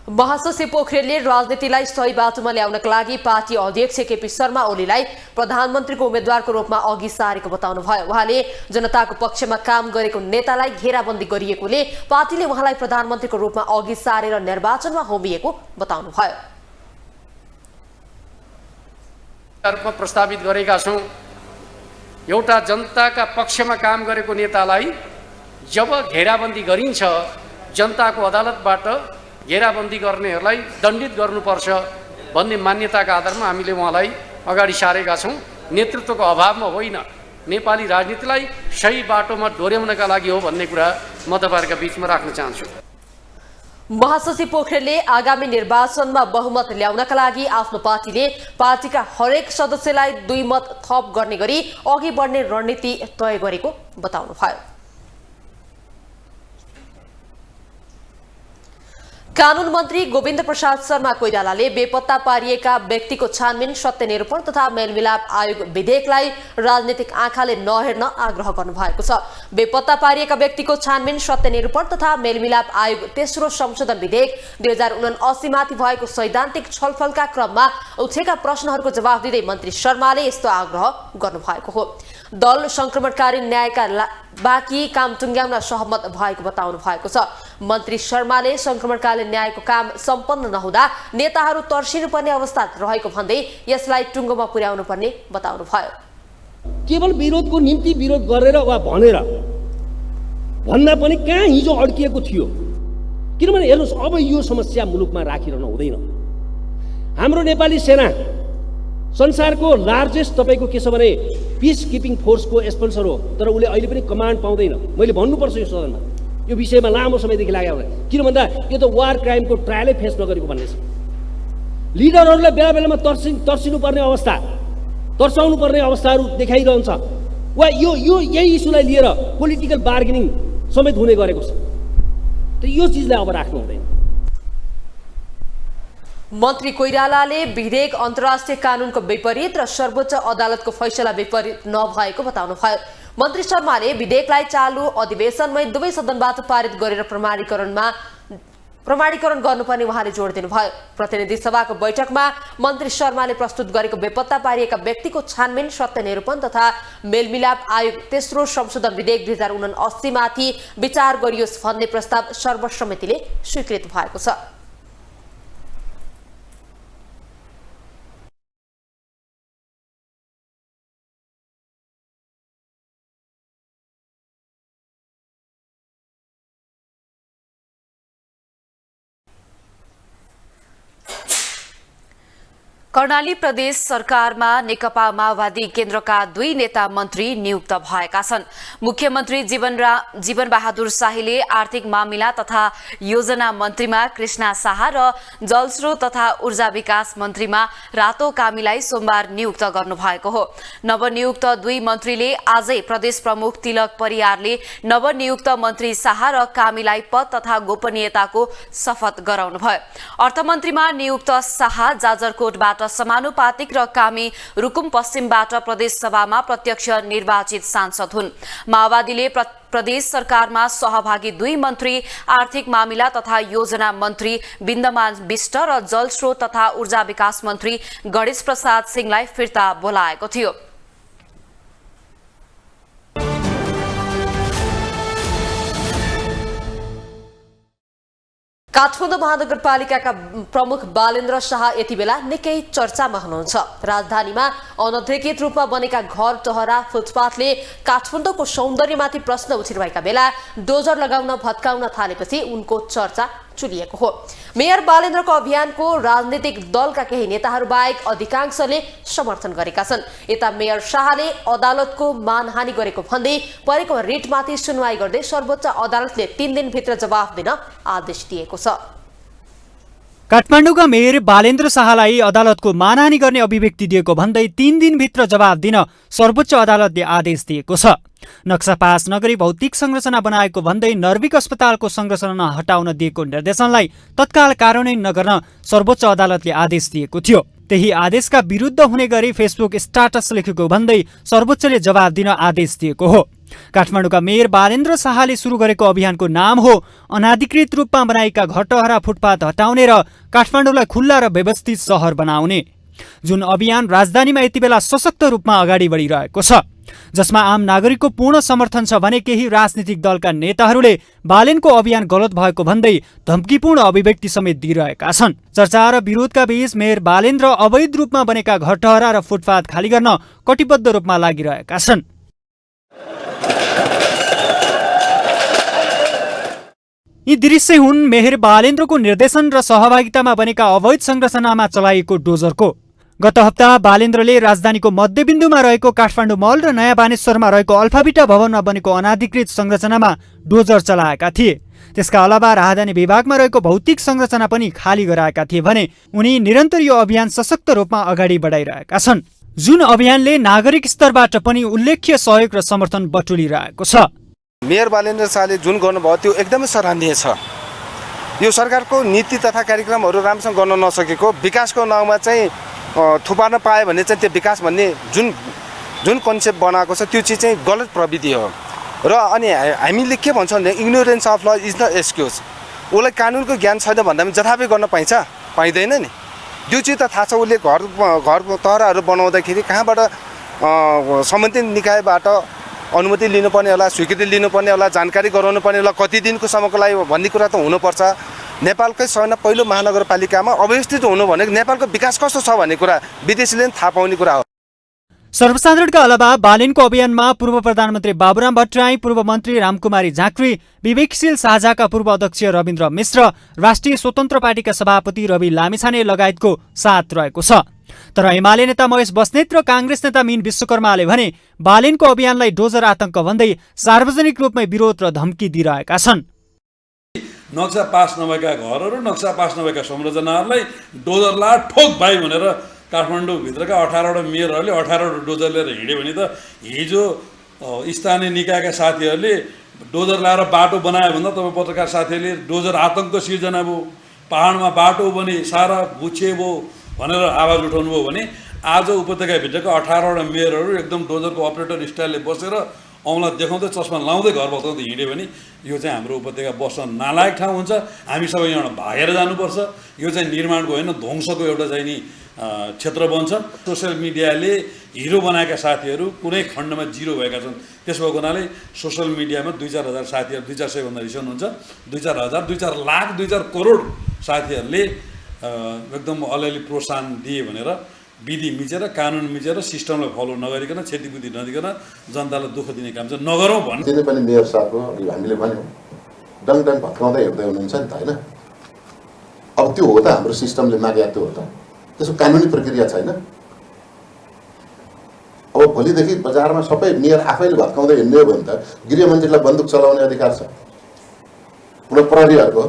महासचिव पोखरेलले राजनीतिलाई सही बाटोमा ल्याउनका लागि पार्टी अध्यक्ष केपी शर्मा ओलीलाई प्रधानमन्त्रीको उम्मेद्वारको रूपमा अघि सारेको बताउनुभयो। उहाँले जनताको पक्षमा काम गरेको नेतालाई घेराबन्दी गरिएकोले पार्टीले उहाँलाई प्रधानमन्त्रीको रूपमा अघि सारेर निर्वाचनमा होमिएको बताउनुभयो। रूपमा प्रस्तावित गरेका छौँ, एउटा जनताका पक्षमा काम गरेको नेतालाई जब घेराबन्दी गरिन्छ, जनताको अदालतबाट घेराबन्दी गर्नेहरूलाई दण्डित गर्नुपर्छ भन्ने मान्यताका आधारमा हामीले उहाँलाई अगाडि सारेका छौँ। नेतृत्वको अभावमा होइन, नेपाली राजनीतिलाई सही बाटोमा डोर्याउनका लागि हो भन्ने कुरा म तपाईँहरूका बिचमा राख्न चाहन्छु। महासचिव पोखरेलले आगामी निर्वाचनमा बहुमत ल्याउनका लागि आफ्नो पार्टीका हरेक सदस्यलाई 2 मत थप गर्ने गरी अघि बढ्ने रणनीति तय गरेको बताउनुभयो। कानून मन्त्री गोविन्द प्रसाद शर्मा कोइरालाले बेपत्ता पारिएका व्यक्तिको छानबिन, सत्यनिरूपण तथा मेलमिलाप आयोग विधेयकलाई राजनीतिक आँखाले नहेर्न आग्रह गर्नुभएको छ। बेपत्ता पारिएका व्यक्तिको छानबिन, सत्यनिरूपण तथा मेलमिलाप आयोग तेस्रो संशोधन विधेयक 2079 माथि भएको सैद्धान्तिक छलफलका क्रममा उठेका प्रश्नहरूको जवाफ दिँदै मन्त्री शर्माले यस्तो आग्रह गर्नुभएको हो। दल संक्रमणकारी न्यायका बाँकी काम टुङ्ग्याउन सहमत भएको बताउनु भएको छ। मन्त्री शर्माले संक्रमणकालीन न्यायको काम सम्पन्न नहुँदा नेताहरू तर्सिनुपर्ने अवस्था रहेको भन्दै यसलाई टुङ्गोमा पुर्याउनु पर्ने बताउनु भयो। केवल विरोधको निम्ति विरोध गरेर वा भनेर भन्दा पनि कहाँ हिजो अड्किएको थियो। किनभने हेर्नुहोस्, अब यो समस्या मुलुकमा राखिरहनु हुँदैन। हाम्रो नेपाली सेना संसारको लार्जेस्ट तपाईको के छ भने पिस किपिङ फोर्सको स्पोन्सर हो, तर उसले अहिले पनि कमान्ड पाउँदैन। मैले भन्नुपर्छ यो सदनमा, यो विषयमा लामो समयदेखि लागेको होला। किन भन्दा यो त वार क्राइमको ट्रायलै फेस नगरेको भन्ने छ। लिडरहरूलाई बेला बेलामा तर्सिनुपर्ने अवस्था, तर्साउनु पर्ने अवस्थाहरू देखाइरहन्छ वा यही इस्युलाई लिएर पोलिटिकल बार्गेनिङ समेत हुने गरेको छ। त यो चिजलाई अब राख्नु हुँदैन। मन्त्री कोइरालाले विधेयक अन्तर्राष्ट्रिय कानूनको विपरीत र सर्वोच्च अदालतको फैसला विपरीत नभएको बताउनुभयो। मन्त्री शर्माले विधेयकलाई चालु अधिवेशनमै दुवै सदनबाट पारित गरेर प्रमाणीकरण गर्नुपर्ने उहाँले जोड दिनुभयो। प्रतिनिधि सभाको बैठकमा मन्त्री शर्माले प्रस्तुत गरेको बेपत्ता पारिएका व्यक्तिको छानबिन, सत्य निरूपण तथा मेलमिलाप आयोग तेस्रो संशोधन विधेयक 2079 माथि विचार गरियोस् भन्ने प्रस्ताव सर्वसम्मतिले स्वीकृत भएको छ। कर्णाली प्रदेश सरकारमा नेकपा माओवादी केन्द्रका 2 नेता मन्त्री नियुक्त भएका छन्। मुख्यमन्त्री जीवनबहादुर शाहीले आर्थिक मामिला तथा योजना मन्त्रीमा कृष्णा शाह र जलस्रोत तथा ऊर्जा विकास मन्त्रीमा रातो कामीलाई सोमबार नियुक्त गर्नुभएको हो। नवनियुक्त 2 मन्त्रीले आजै प्रदेश प्रमुख तिलक परियारले नवनियुक्त मन्त्री शाह र कामीलाई पद तथा गोपनीयताको शपथ गराउनुभयो। अर्थमन्त्रीमा नियुक्त शाह जाजरकोटबाट समानुपातिक र कामी रुकुम पश्चिमबाट प्रदेश सभामा प्रत्यक्ष निर्वाचित सांसद हुन्। माओवादीले प्रदेश सरकारमा सहभागी 2 मन्त्री आर्थिक मामिला तथा योजना मन्त्री बिन्दमान बिष्ट र जलस्रोत तथा ऊर्जा विकास मन्त्री गणेश प्रसाद सिंहलाई फिर्ता बोलाएको थियो। काठमाडौँ महानगरपालिकाका प्रमुख बालेन्द्र शाह यति बेला निकै चर्चामा हुनुहुन्छ। राजधानीमा अनधिकृत रूपमा बनेका घर टहरा फुटपाथले काठमाडौँको सौन्दर्यमाथि प्रश्न उठिरहेका बेला डोजर लगाउन भत्काउन थालेपछि उनको चर्चा चुलिएको हो। मेयर बालेन्द्रको अभियानको राजनीतिक दलका केही नेताहरू बाहेक अधिकांशले समर्थन गरेका छन्। यता मेयर शाहले अदालतको मानहानि गरेको भन्दै परेको रिटमाथि सुनवाई गर्दै सर्वोच्च अदालतले 3 दिनभित्र जवाफ दिन आदेश दिएको छ। काठमाडौँका मेयर बालेन्द्र शाहलाई अदालतको मानहानि गर्ने अभिव्यक्ति दिएको भन्दै 3 दिनभित्र जवाफ दिन सर्वोच्च अदालतले आदेश दिएको छ। नक्सा पास नगरी भौतिक संरचना बनाएको भन्दै नर्विक अस्पतालको संरचना हटाउन दिएको निर्देशनलाई तत्काल कार्यान्वयन नगर्न सर्वोच्च अदालतले आदेश दिएको थियो। त्यही आदेशका विरुद्ध हुने गरी फेसबुक स्ट्याटस लेखेको भन्दै सर्वोच्चले जवाफ दिन आदेश दिएको हो। काठमाडौँका मेयर बालेन्द्र शाहले सुरु गरेको अभियानको नाम हो अनाधिकृत रूपमा बनाएका घरटहरा फुटपाथ हटाउने र काठमाडौँलाई खुल्ला र व्यवस्थित सहर बनाउने, जुन अभियान राजधानीमा यति बेला सशक्त रूपमा अगाडि बढिरहेको छ, जसमा आम नागरिकको पूर्ण समर्थन छ भने केही राजनीतिक दलका नेताहरूले बालेनको अभियान गलत भएको भन्दै धम्कीपूर्ण अभिव्यक्ति समेत दिइरहेका छन्। चर्चा र विरोधका बीच मेयर बालेन्द्र अवैध रूपमा बनेका घरटहरा र फुटपाथ खाली गर्न कटिबद्ध रूपमा लागिरहेका छन्। यी दृश्य हुन् मेयर बालेन्द्रको निर्देशन र सहभागितामा बनेका अवैध संरचनामा चलाइएको डोजरको। गत हप्ता बालेन्द्रले राजधानीको मध्यबिन्दुमा रहेको काठमाडौँ मल र नयाँ बानेश्वरमा रहेको अल्फाबिटा भवनमा बनेको अनाधिकृत संरचनामा डोजर चलाएका थिए। त्यसका अलावा राजधानी विभागमा रहेको भौतिक संरचना पनि खाली गराएका थिए भने उनी निरन्तर यो अभियान सशक्त रूपमा अगाडि बढाइरहेका छन्, जुन अभियानले नागरिक स्तरबाट पनि उल्लेख्य सहयोग र समर्थन बटुलिरहेको छ। मेयर बालेन्द्र शाहले जुन गर्नुभयो त्यो एकदमै सराहनीय छ। यो सरकारको नीति तथा कार्यक्रमहरू राम्रोसँग गर्न नसकेको, विकासको नाउँमा चाहिँ थुपार्न पायो भने चाहिँ त्यो विकास भन्ने जुन कन्सेप्ट बनाएको छ त्यो चिज चाहिँ गलत प्रविधि हो। र अनि हामीले के भन्छौँ भने इग्नोरेन्स अफ ल इज न एक्सक्युज। उसलाई कानुनको ज्ञान छैन भन्दा पनि जथाभावी गर्न पाइँदैन नि। त्यो चिज त थाहा छ। उसले घर तहराहरू बनाउँदाखेरि कहाँबाट सम्बन्धित निकायबाट अनुमति लिनुपर्ने होला, स्वीकृति लिनुपर्ने होला, जानकारी गराउनु पर्ने होला, कति दिनको सम्मको लागि भन्ने कुरा त हुनुपर्छ। नेपालकै सबैभन्दा पहिलो महानगरपालिकामा अव्यवस्थित हुनु भनेको नेपालको विकास कस्तो छ भन्ने कुरा विदेशीले पनि थाहा पाउने कुरा हो। सर्वसाधारणका अलावा बालेनको अभियानमा पूर्व प्रधानमन्त्री बाबुराम भट्टराई, पूर्व मन्त्री रामकुमारी झाँक्री, विवेकशील साझाका पूर्व अध्यक्ष रविन्द्र मिश्र, राष्ट्रिय स्वतन्त्र पार्टीका सभापति रवि लामिछाने लगायतको साथ रहेको छ। तर एमाले नेता महेश बस्नेत र काङ्ग्रेस नेता मीन विश्वकर्माले भने बालेनको अभियानलाई डोजर आतंक भन्दै सार्वजनिक रूपमै विरोध र धम्की दिइरहेका छन्। नक्सा पास नभएका घरहरू, नक्सा पास नभएका संरचनाहरूलाई डोजर ला ठोक भाइ भनेर काठमाडौँभित्रका 18वटा मेयरहरूले 18वटा डोजर लिएर हिँड्यो भने त हिजो स्थानीय निकायका साथीहरूले डोजर लाएर बाटो बनायो भन्दा तपाईँ पत्रकार साथीहरूले डोजर आतङ्क सिर्जना भयो, पहाडमा बाटो बने सारा गुछे भयो भनेर आवाज उठाउनु भयो भने आज उपत्यकाभित्रका 18वटा मेयरहरू एकदम डोजरको अपरेटर स्टाइलले बसेर औँला देखाउँदै चस्मा लाउँदै घर भत्काउँदै हिँड्यो भने यो चाहिँ हाम्रो उपत्यका बस्न नालायक ठाउँ हुन्छ। हामी सबै यहाँबाट भागेर जानुपर्छ। यो चाहिँ निर्माणको होइन ध्वंसको एउटा चाहिँ नि क्षेत्र बन्छ। सोसियल मिडियाले हिरो बनाएका साथीहरू कुनै खण्डमा जिरो भएका छन्। त्यसो भएको हुनाले सोसियल मिडियामा 2-4 हजार साथीहरू 2-4 सय भन्दा रिसाउनुहुन्छ। 2-4 हजार 2-4 लाख 2-4 करोड साथीहरूले एकदम अलिअलि प्रोत्साहन दिए भनेर विधि मिचेर कानुन मिचेर सिस्टमलाई फलो नगरिकन क्षतिपूर्ति नदिकन जनतालाई दुःख दिने काम चाहिँ नगरौँ भन्नु। तिनै पनि मेयर साहबको हामीले भन्यौँ डङ भत्काउँदै हेर्दै हुनुहुन्छ नि त होइन। अब त्यो हो त हाम्रो सिस्टमले मागे त्यो हो त। त्यसको कानुनी प्रक्रिया छैन। अब भोलिदेखि बजारमा सबै मेयर आफैले भत्काउँदै हिँड्ने हो भने त गृहमन्त्रीलाई बन्दुक चलाउने अधिकार छ। पुनः प्रहरीहरूको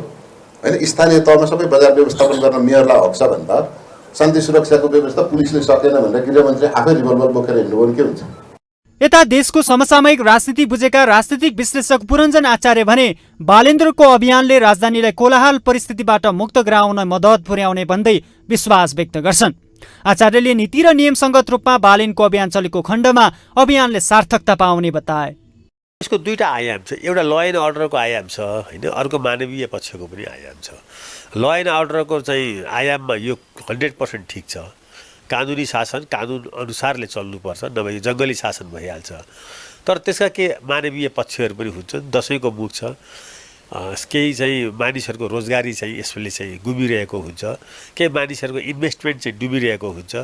होइन स्थानीय तहमा सबै बजार व्यवस्थापन गर्न मेयरलाई हक छ भने त शान्ति सुरक्षाको व्यवस्था पुलिसले सकेन भनेर गृहमन्त्री आफै रिभल्भर बोकेर हिँड्नु भने के हुन्छ? यता देशको समसामयिक राजनीति बुझेका राजनीतिक विश्लेषक पुरञ्जन आचार्य भने बालेन्द्रको अभियानले राजधानीलाई कोलाहल परिस्थितिबाट मुक्त गराउन मद्दत पुर्याउने भन्दै विश्वास व्यक्त गर्छन्। आचार्यले नीति र नियमसङ्गत रूपमा बालेनको अभियान चलेको खण्डमा अभियानले सार्थकता पाउने बताए। यसको दुईटा आयाम छ। एउटा ल एन्ड अर्डरको आयाम छ होइन, अर्को मानवीय पक्षको पनि आयाम छ। ल एन्ड अर्डरको चाहिँ आयाममा यो 100% ठिक छ। कानुनी शासन कानुन अनुसारले चल्नुपर्छ, नभए जङ्गली शासन भइहाल्छ। तर त्यसका के मानवीय पक्षहरू पनि हुन्छन्। दसैँको मुख छ, केही चाहिँ मानिसहरूको रोजगारी चाहिँ यसले चाहिँ गुमिरहेको हुन्छ, केही मानिसहरूको इन्भेस्टमेन्ट चाहिँ डुबिरहेको हुन्छ।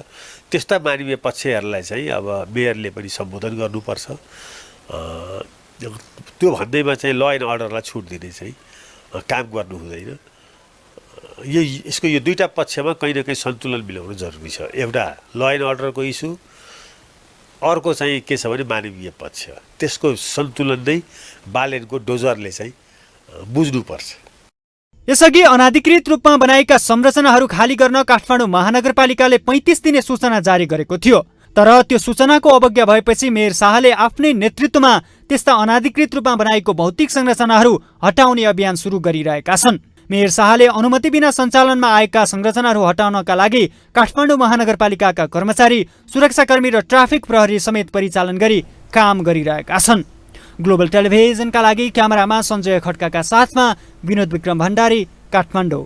त्यस्ता मानवीय पक्षहरूलाई चाहिँ अब मेयरले पनि सम्बोधन गर्नुपर्छ। त्यो भन्दैमा चाहिँ ल एन्ड अर्डरलाई छुट दिने चाहिँ काम गर्नु हुँदैन। यसको यो दुईटा पक्षमा कहीँ न कहीँ सन्तुलन मिलाउनु जरुरी छ। एउटा ल एन्ड अर्डरको इस्यु, अर्को चाहिँ के छ भने मानवीय पक्ष। त्यसको सन्तुलन नै बालेनको डोजरले चाहिँ बुझ्नुपर्छ। यसअघि अनाधिकृत रूपमा बनाएका संरचनाहरू खाली गर्न काठमाडौँ महानगरपालिकाले 35 दिने सूचना जारी गरेको थियो। तर त्यो सूचनाको अवज्ञा भएपछि मेयर शाहले आफ्नै नेतृत्वमा त्यस्ता अनाधिकृत रूपमा बनाएको भौतिक संरचनाहरू हटाउने अभियान सुरु गरिरहेका छन्। मेयर शाहले अनुमति बिना सञ्चालनमा आएका संरचनाहरू हटाउनका लागि काठमाडौँ महानगरपालिकाका कर्मचारी, सुरक्षाकर्मी र ट्राफिक प्रहरी समेत परिचालन गरी काम गरिरहेका छन्। ग्लोबल टेलिभिजनका लागि क्यामेरामा सञ्जय खड्काका साथमा विनोद विक्रम भण्डारी, काठमाडौँ।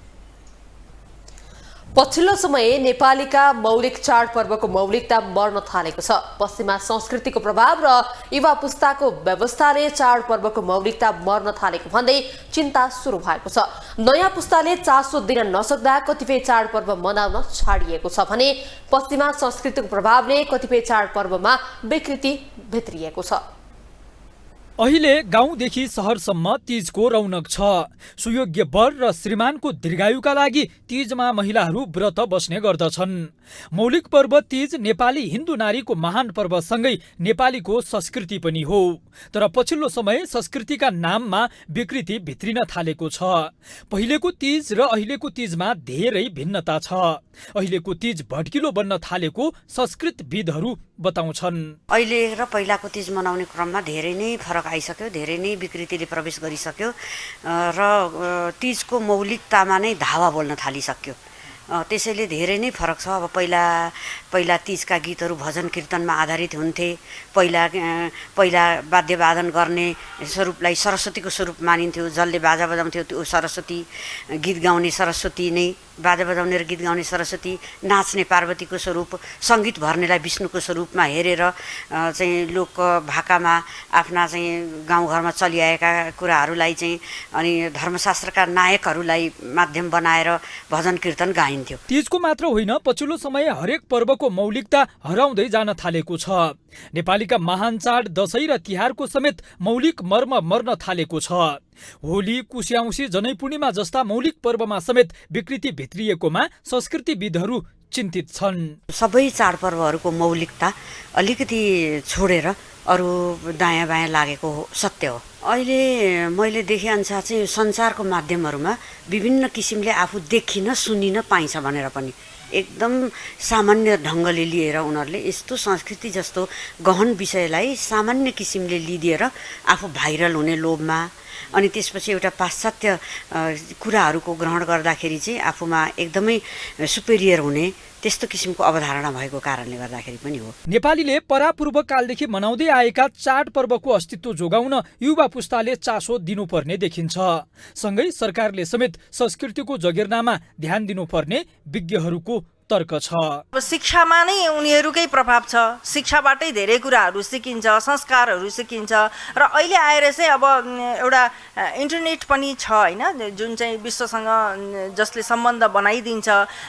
पछिल्लो समय नेपालीका मौलिक चाडपर्वको मौलिकता मर्न थालेको छ। पश्चिमा संस्कृतिको प्रभाव र युवा पुस्ताको व्यवस्थाले चाडपर्वको मौलिकता मर्न थालेको भन्दै चिन्ता सुरु भएको छ। नयाँ पुस्ताले चासो दिन नसक्दा कतिपय चाडपर्व मनाउन छाडिएको छ भने पश्चिमा संस्कृतिको प्रभावले कतिपय चाडपर्वमा विकृति भित्रिएको छ। अहिले गाउँदेखि सहरसम्म तीजको रौनक छ। सुयोग्य वर र श्रीमानको दीर्घायुका लागि तीजमा महिलाहरू व्रत बस्ने गर्दछन्। मौलिक पर्व तीज नेपाली हिन्दू नारीको महान पर्वसँगै नेपालीको संस्कृति पनि हो। तर पछिल्लो समय संस्कृतिका नाममा विकृति भित्रिन थालेको छ। पहिलेको तीज र अहिलेको तीजमा धेरै भिन्नता छ। अहिलेको तीज भड्किलो बन्न थालेको संस्कृतविदहरू बताउँछन्। अहिले र पहिलाको तीज मनाउने क्रममा धेरै नै फरक आइसक्यो, धेरै नै विकृतिले प्रवेश गरिसक्यो र तीजको मौलिकतामा नै धावा बोल्न थालिसक्यो। त्यसैले धेरै नै फरक छ। अब पहिला तीजका गीतहरू भजन कीर्तनमा आधारित हुन्थे। पहिला वाद्यवादन गर्ने स्वरूपलाई सरस्वतीको स्वरूप मानिन्थ्यो। जसले बाजा बजाउँथ्यो त्यो सरस्वती, गीत गाउने सरस्वती नै, बाजा बजाउने र गीत गाउने सरस्वती, नाच्ने पार्वतीको स्वरूप, सङ्गीत भर्नेलाई विष्णुको स्वरूपमा हेरेर चाहिँ लोक भाकामा आफ्ना चाहिँ गाउँघरमा चलिआएका कुराहरूलाई चाहिँ अनि धर्मशास्त्रका नायकहरूलाई माध्यम बनाएर भजन कीर्तन गाइन्थ्यो। तीजको मात्र होइन, पछिल्लो समय हरेक पर्वको मौलिकता हराउँदै जान थालेको छ। नेपालीका महान चाड दशैँ र तिहारको समेत मौलिक मर्म मर्न थालेको छ। होली, कुशे जनै पूर्णिमा जस्ता मौलिक पर्वमा समेत विकृति भित्रिएकोमा संस्कृतिविदहरू चिन्तित छन्। सबै चाडपर्वहरूको मौलिकता अलिकति छोडेर अरू दायाँ बायाँ लागेको सत्य हो। अहिले मैले देखेअनुसार चाहिँ सञ्चारको माध्यमहरूमा विभिन्न किसिमले आफू देखिन सुनिन पाइन्छ भनेर पनि एकदम सामान्य ढङ्गले लिएर उनीहरूले यस्तो संस्कृति जस्तो गहन विषयलाई सामान्य किसिमले लिदिएर आफू भाइरल हुने लोभमा अनि त्यसपछि एउटा पाश्चात्य कुराहरूको ग्रहण गर्दाखेरि चाहिँ आफूमा एकदमै सुपेरियर हुने त्यस्तो किसिमको अवधारणा भएको कारणले गर्दाखेरि पनि हो। नेपालीले परापूर्व कालदेखि मनाउँदै आएका चाडपर्वको अस्तित्व जोगाउन युवा पुस्ताले चासो दिनुपर्ने देखिन्छ। सँगै सरकारले समेत संस्कृतिको जगेर्नामा ध्यान दिनुपर्ने विज्ञहरूको तर्क छ। शिक्षामा नै उनीहरूकै प्रभाव छ, शिक्षाबाटै धेरै कुराहरू सिकिन्छ, संस्कारहरू सिकिन्छ र अहिले आएर चाहिँ अब एउटा इन्टरनेट पनि छ होइन, जुन चाहिँ विश्वसँग जसले सम्बन्ध बनाइदिन्छ।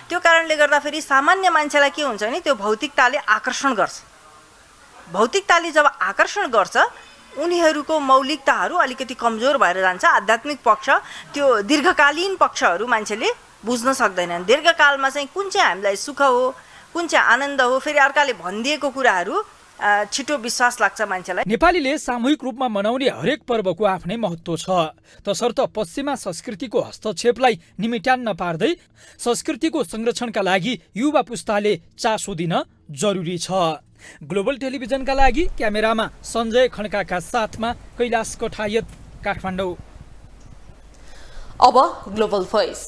त्यो कारणले गर्दाखेरि सामान्य मान्छेलाई के हुन्छ भने त्यो भौतिकताले आकर्षण गर्छ। भौतिकताले जब आकर्षण गर्छ उनीहरूको मौलिकताहरू अलिकति कमजोर भएर जान्छ। आध्यात्मिक पक्ष त्यो दीर्घकालीन पक्षहरू मान्छेले बुझ्न सक्दैनन्। दीर्घकालमा चाहिँ कुन चाहिँ हामीलाई सुख हो, कुन चाहिँ आनन्द हो, फेरि अर्काले भनिदिएको कुराहरू छिटो विश्वास लाग्छ मान्छेलाई। नेपालीले सामूहिक रूपमा मनाउने हरेक पर्वको आफ्नै महत्त्व छ, तसर्थ पश्चिमा संस्कृतिको हस्तक्षेपलाई निमिट्यान्न पार्दै संस्कृतिको संरक्षणका लागि युवा पुस्ताले चासो दिन जरुरी छ। ग्लोबल टेलिभिजनका लागि क्यामेरामा सञ्जय खड्काका साथमा कैलाश कठायत, काठमाडौँ। अब ग्लोबल भोइस।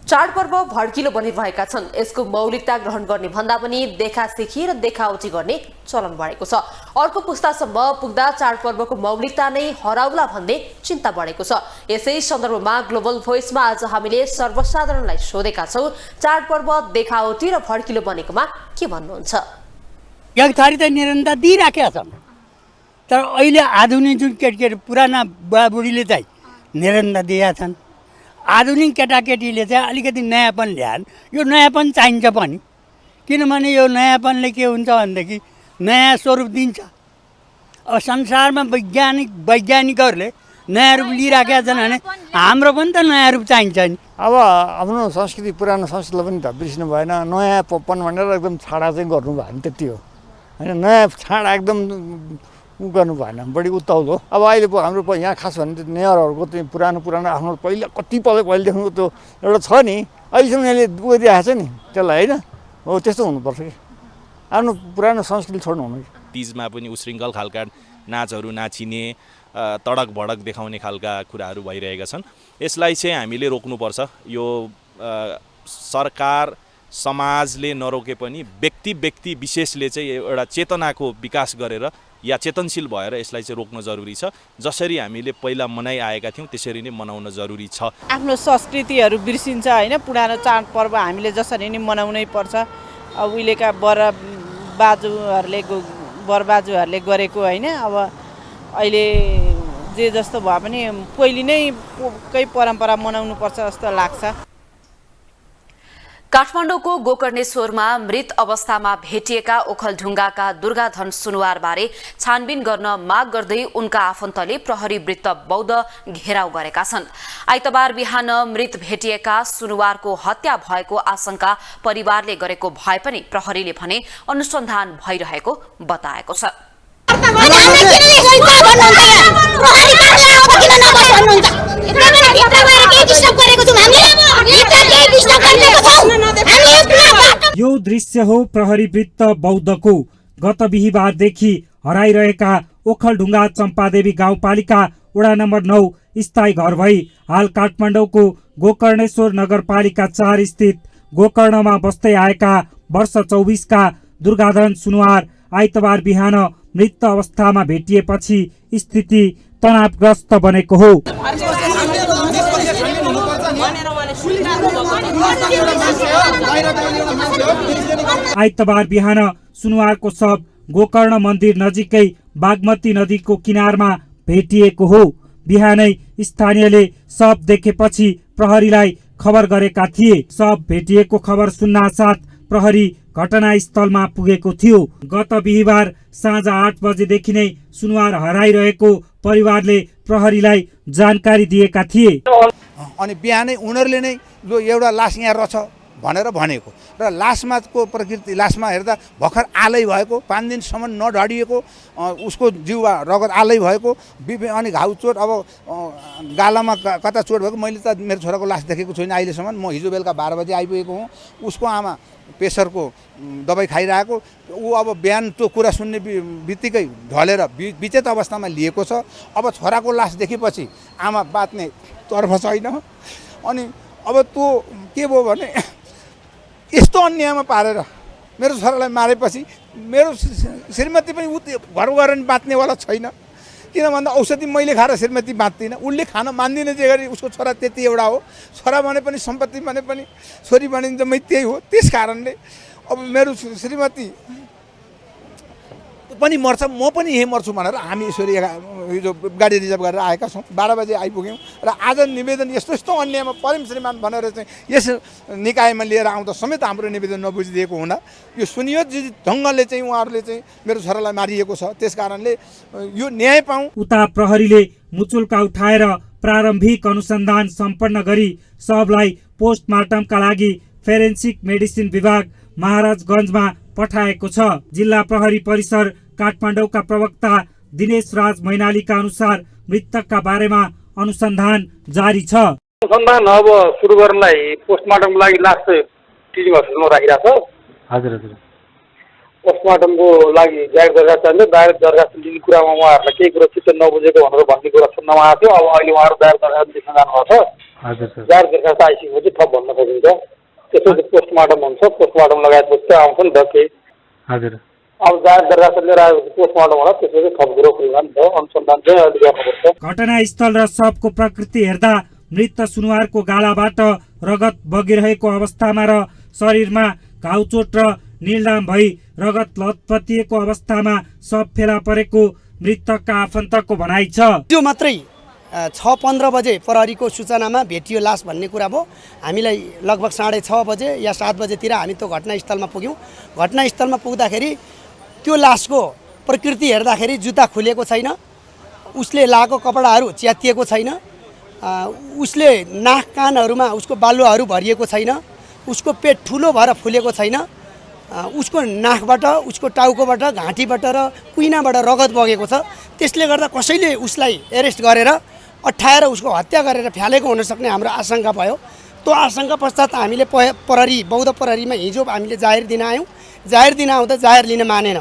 चाडपर्व भड्किलो बनिरहेका छन्। यसको मौलिकता ग्रहण गर्ने भन्दा पनि देखासेखी र देखाउटी गर्ने चलन बढेको छ। अर्को पुस्तासम्म पुग्दा चाडपर्वको मौलिकता नै हराउला भन्ने चिन्ता बढेको छ। यसै सन्दर्भमा ग्लोबल भोइसमा आज हामीले सर्वसाधारणलाई सोधेका छौँ, चाडपर्व देखाउटी र भड्किलो बनेकोमा के भन्नुहुन्छ? एक थरी त निरन्तर दिइराखेका छन्, तर अहिले आधुनिक जुन केटाकेटी पुराना बुढाबुढीले चाहिँ निरन्तर दिएका छन्। आधुनिक केटाकेटीले चाहिँ अलिकति नयाँपन ल्याएन। यो नयाँपन चाहिन्छ पनि, किनभने यो नयाँपनले के हुन्छ भनेदेखि नयाँ स्वरूप दिन्छ। अब संसारमा वैज्ञानिकहरूले नयाँ रूप लिइराखेका छन् भने हाम्रो पनि त नयाँ रूप चाहिन्छ नि। अब आफ्नो संस्कृति पुरानो संस्कृतिलाई पनि त बिर्सिनु भएन। नयाँपन भनेर एकदम छाडा चाहिँ गर्नु भएन, त्यति हो होइन। नयाँ छाडा एकदम गर्नु भएन, बढी उत्ताउलो। अब अहिले हाम्रो यहाँ खास भने नेयरहरूको चाहिँ पुरानो आफ्नो पहिला पहिलेदेखिको त्यो एउटा छ नि, अहिलेसम्म यसले गरिरहेको छ नि त्यसलाई होइन। हो त्यस्तो हुनुपर्छ कि आफ्नो पुरानो संस्कृति छोड्नु हुनु। तिजमा पनि उशृङ्खल खालका नाचहरू नाचिने, तडक भडक देखाउने खालका कुराहरू भइरहेका छन्। यसलाई चाहिँ हामीले रोक्नुपर्छ। यो सरकार समाजले नरोके पनि व्यक्ति विशेषले चाहिँ एउटा चेतनाको विकास गरेर या चेतनशील भएर यसलाई चाहिँ रोक्न जरुरी छ। जसरी हामीले पहिला मनाइआएका थियौँ त्यसरी नै मनाउन जरुरी छ। आफ्नो संस्कृतिहरू बिर्सिन्छ होइन। पुरानो चाडपर्व हामीले जसरी नै मनाउनै पर्छ। अब उहिलेका बरबाजुहरूले गरेको होइन। अब अहिले जे जस्तो भए पनि पहिले नै परम्परा मनाउनु पर्छ जस्तो लाग्छ। काठमाडौँको गोकर्णेश्वरमा मृत अवस्थामा भेटिएका ओखलढुङ्गाका दुर्गाधन सुनुवारबारे छानबिन गर्न माग गर्दै उनका आफन्तले प्रहरी वृत्त बौद्ध घेराउ गरेका छन्। आइतबार बिहान मृत भेटिएका सुनुवारको हत्या भएको आशंका परिवारले गरेको भए पनि प्रहरीले भने अनुसन्धान भइरहेको बताएको छ। यो दृश्य हो प्रहरी वृत्त बौद्धको। गत बिहीबारदेखि हराइरहेका ओखलढुङ्गा चम्पादेवी गाउँपालिका वडा नम्बर 9 स्थायी घर भई हाल काठमाडौँको गोकर्णेश्वर नगरपालिका 4 स्थित गोकर्णमा बस्दै आएका वर्ष 24 का दुर्गाधन सुनुवार आइतबार बिहान मृत अवस्थामा भेटिएपछि स्थिति तनावग्रस्त बनेको हो। आइतबार बिहान सुनुवारको शव गोकर्ण मन्दिर नजिकै बागमती नदीको किनारमा भेटिएको हो। बिहानै स्थानीयले शव देखेपछि प्रहरीलाई खबर गरेका थिए। शव भेटिएको खबर सुन्नासाथ प्रहरी घटनास्थलमा पुगेको थियो। गत बिहीबार साँझ 8 बजेदेखि नै सुनुवार हराइरहेको परिवारले प्रहरीलाई जानकारी दिएका थिए। अनि बिहानै उनीहरूले नै एउटा लास यहाँ रहेछ भनेर भनेको र लासमा प्रकृति लासमा हेर्दा भर्खर आलै भएको 5 दिनसम्म नढडिएको उसको जिउमा रगत आलै भएको अनि घाउ चोट अब गालामा कता चोट भएको मैले त मेरो छोराको लास देखेको छुइनँ अहिलेसम्म म हिजो बेलुका 12 बजे आइपुगेको हुँ उसको आमा प्रेसरको दबाई खाइरहेको ऊ अब बिहान त्यो कुरा सुन्ने बित्तिकै ढलेर विचेत अवस्थामा लिएको छ अब छोराको लास देखेपछि आमा बाँच्ने तर्फ छैन अनि अब त्यो के भयो भने यस्तो अन्यायमा पारेर मेरो छोरालाई मारेपछि मेरो श्रीमती पनि घर गएर नि बाँच्नेवाला छैन किन भन्दा औषधि मैले खाएर श्रीमती बाँच्दिनँ उसले खान मान्दिनँ जे गरी उसको छोरा त्यति एउटा हो छोरा भने पनि सम्पत्ति भने पनि छोरी भने जम्मै त्यही हो त्यस कारणले अब मेरो श्रीमती पनि मर्छ म पनि यही मर्छु भनेर हामी यसरी हिजो गाडी रिजर्भ गरेर आएका छौँ 12 बजे आइपुग्यौँ र आज निवेदन यस्तो अन्यायमा परिम श्रीमान भनेर चाहिँ यस निकायमा लिएर आउँदा समेत हाम्रो निवेदन नबुझिदिएको हुँदा यो सुनियोजित ढङ्गले चाहिँ उहाँहरूले चाहिँ मेरो छोरालाई मारिएको छ त्यस कारणले यो न्याय पाऊँ। उता प्रहरीले मुचुल्का उठाएर प्रारम्भिक अनुसन्धान सम्पन्न गरी शवलाई पोस्टमार्टमका लागि फोरेन्सिक मेडिसिन विभाग महाराजगञ्जमा पठाएको छ। जिल्ला प्रहरी परिसर काठमाडौँका प्रवक्ता दिनेश राज मैनालीका अनुसार मृतकका बारेमा अनुसन्धान जारी छ। अनुसन्धान अब सुरु गर्नलाई पोस्टमार्टमको लागि लास्ट टिचिङ हस्पिटलमा राखिरहेको छ। हजुर हजुर पोस्टमार्टमको लागि जाहेर दरखास्त चाहिन्छ। दायर दरखास्त लिने कुरामा उहाँहरूलाई केही कुरा चित्त नबुझेको भनेर भन्ने कुरा सुन्नमा आएको थियो। अब अहिले उहाँहरू दायर दरखास्त लेख्न जानुभएको छ। हजुर दायर दरखास्त आइसकेपछि थप भन्न सकिन्छ। त्यसपछि पोस्टमार्टम हुन्छ। पोस्टमार्टम लगाएपछि आउँछ नि त केही। हजुर अब दायर दरखास्त लिएर आएपछि पोस्टमार्टम होला त्यसपछि थप कुरो खुल्ला नि त अनुसन्धान चाहिँ अहिले गर्नुपर्छ। घटनास्थल र शवको प्रकृति हेर्दा मृत सुनुवारको गालाबाट रगत बगिरहेको अवस्थामा र शरीरमा घाउचोट र निलडाम भई रगत लतपतिएको अवस्थामा शव फेला परेको मृतकका आफन्तको भनाइ छ। त्यो मात्रै 6:15 बजे प्रहरीको सूचनामा भेटियो लास भन्ने कुरा भयो। हामीलाई लगभग 6:30 बजे या 7 बजेतिर हामी त्यो घटनास्थलमा पुग्यौँ। घटनास्थलमा पुग्दाखेरि त्यो लासको प्रकृति हेर्दाखेरि जुत्ता खुलेको छैन, उसले लगाएको कपडाहरू च्यातिएको छैन, उसले नाक कानहरूमा उसको बालुवाहरू भरिएको छैन, उसको पेट ठुलो भएर फुलेको छैन, उसको नाकबाट उसको टाउकोबाट घाँटीबाट र कुइनाबाट रगत बगेको छ। त्यसले गर्दा कसैले उसलाई एरेस्ट गरेर अट्ठाएर उसको हत्या गरेर फ्यालेको हुनसक्ने हाम्रो आशंका भयो। त्यो आशंका पश्चात हामीले प्रहरी बौद्ध प्रहरीमा हिजो हामीले जाहेर दिन आयौँ। जाहेर दिन आउँदा जाहेर लिन मानेन।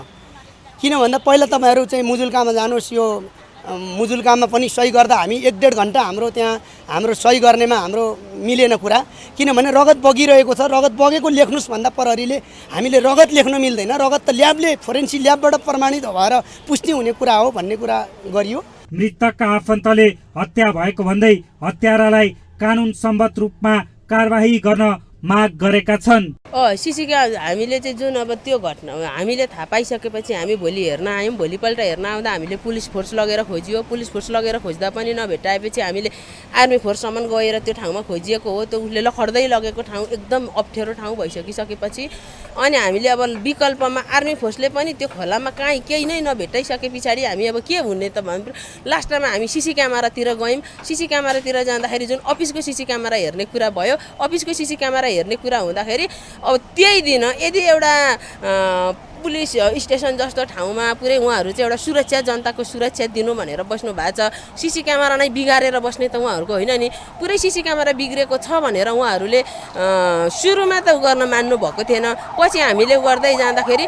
किन भन्दा पहिला तपाईँहरू चाहिँ मुजुल्कामा जानुहोस्, यो मुजुल्कामा पनि सही गर्दा हामी 1-1.5 घन्टा हाम्रो सही गर्नेमा हाम्रो मिलेन कुरा। किनभने रगत बगिरहेको छ, रगत बगेको लेख्नुहोस् भन्दा प्रहरीले हामीले रगत लेख्न मिल्दैन, रगत त ल्याबले फोरेन्सिक ल्याबबाट प्रमाणित भएर पुष्टि हुने कुरा हो भन्ने कुरा गरियो। मृतकका आफन्तले हत्या भएको भन्दै हत्यारालाई कानुन सम्मत रूपमा कारबाही गर्न माग गरेका छन्। सिसीका हामीले चाहिँ जुन अब त्यो घटना हामीले थाहा पाइसकेपछि हामी भोलि हेर्न आयौँ। भोलिपल्ट हेर्न आउँदा हामीले पुलिस फोर्स लगेर खोजियो। पुलिस फोर्स लगेर खोज्दा पनि नभेटाएपछि हामीले आर्मी फोर्ससम्म गएर त्यो ठाउँमा खोजिएको हो। त्यो उसले लखड्दै लगेको ठाउँ एकदम अप्ठ्यारो ठाउँ भइसकिसकेपछि अनि हामीले अब विकल्पमा आर्मी फोर्सले पनि त्यो खोलामा कहीँ केही नै नभेटाइसके पछाडि हामी अब के हुने त भन्नु लास्ट टाइममा हामी सिसी क्यामेरातिर गयौँ। सिसी क्यामेरातिर जाँदाखेरि जुन अफिसको सिसी क्यामेरा हेर्ने कुरा भयो, अफिसको सिसी क्यामेरा हेर्ने कुरा हुँदाखेरि अब त्यही दिन यदि एउटा पुलिस स्टेसन जस्तो ठाउँमा पुरै उहाँहरू चाहिँ एउटा सुरक्षा जनताको सुरक्षा दिनु भनेर बस्नु भएको छ। सिसी क्यामेरा नै बिगारेर बस्ने त उहाँहरूको होइन नि। पुरै सिसी क्यामेरा बिग्रेको छ भनेर उहाँहरूले सुरुमा त गर्न मान्नु भएको थिएन। पछि हामीले गर्दै जाँदाखेरि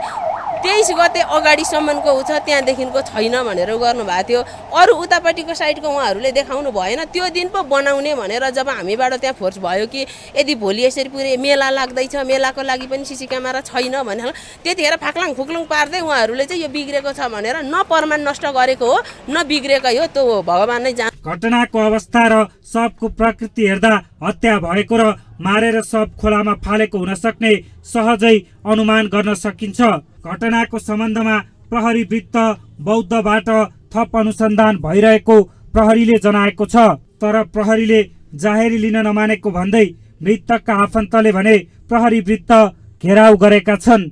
23 गते अगाडिसम्मको ऊ छ, त्यहाँदेखिको छैन भनेर गर्नुभएको थियो। अरू उतापट्टिको साइडको उहाँहरूले देखाउनु भएन। त्यो दिन पो बनाउने भनेर जब हामीबाट त्यहाँ फोर्स भयो कि यदि भोलि यसरी पुरै मेला लाग्दैछ, मेलाको लागि पनि सिसी क्यामेरा छैन भने त्यतिखेर फाक्लाङ फुक्लुङ पार्दै उहाँहरूले चाहिँ यो बिग्रेको छ भनेर न प्रमाण नष्ट गरेको हो न बिग्रेकै हो। त्यो भगवान नै जान्छ। घटनाको अवस्था र शवको प्रकृति हेर्दा हत्या भएको र मारेर शव खोलामा फालेको हुन सक्ने सहजै अनुमान गर्न सकिन्छ। घटनाको सम्बन्धमा प्रहरी वृत्त बौद्धबाट थप अनुसन्धान भइरहेको प्रहरीले जनाएको छ। तर प्रहरीले जाहेरी लिन नमानेको भन्दै मृतकका आफन्तले भने प्रहरी वृत्त घेराउ गरेका छन्।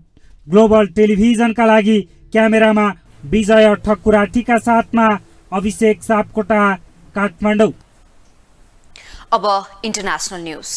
ग्लोबल टेलिभिजनका लागि क्यामेरामा विजय ठकुराटीका साथमा अभिषेक सापकोटा, काठमाडौँ। अब इन्टरनेशनल न्यूज।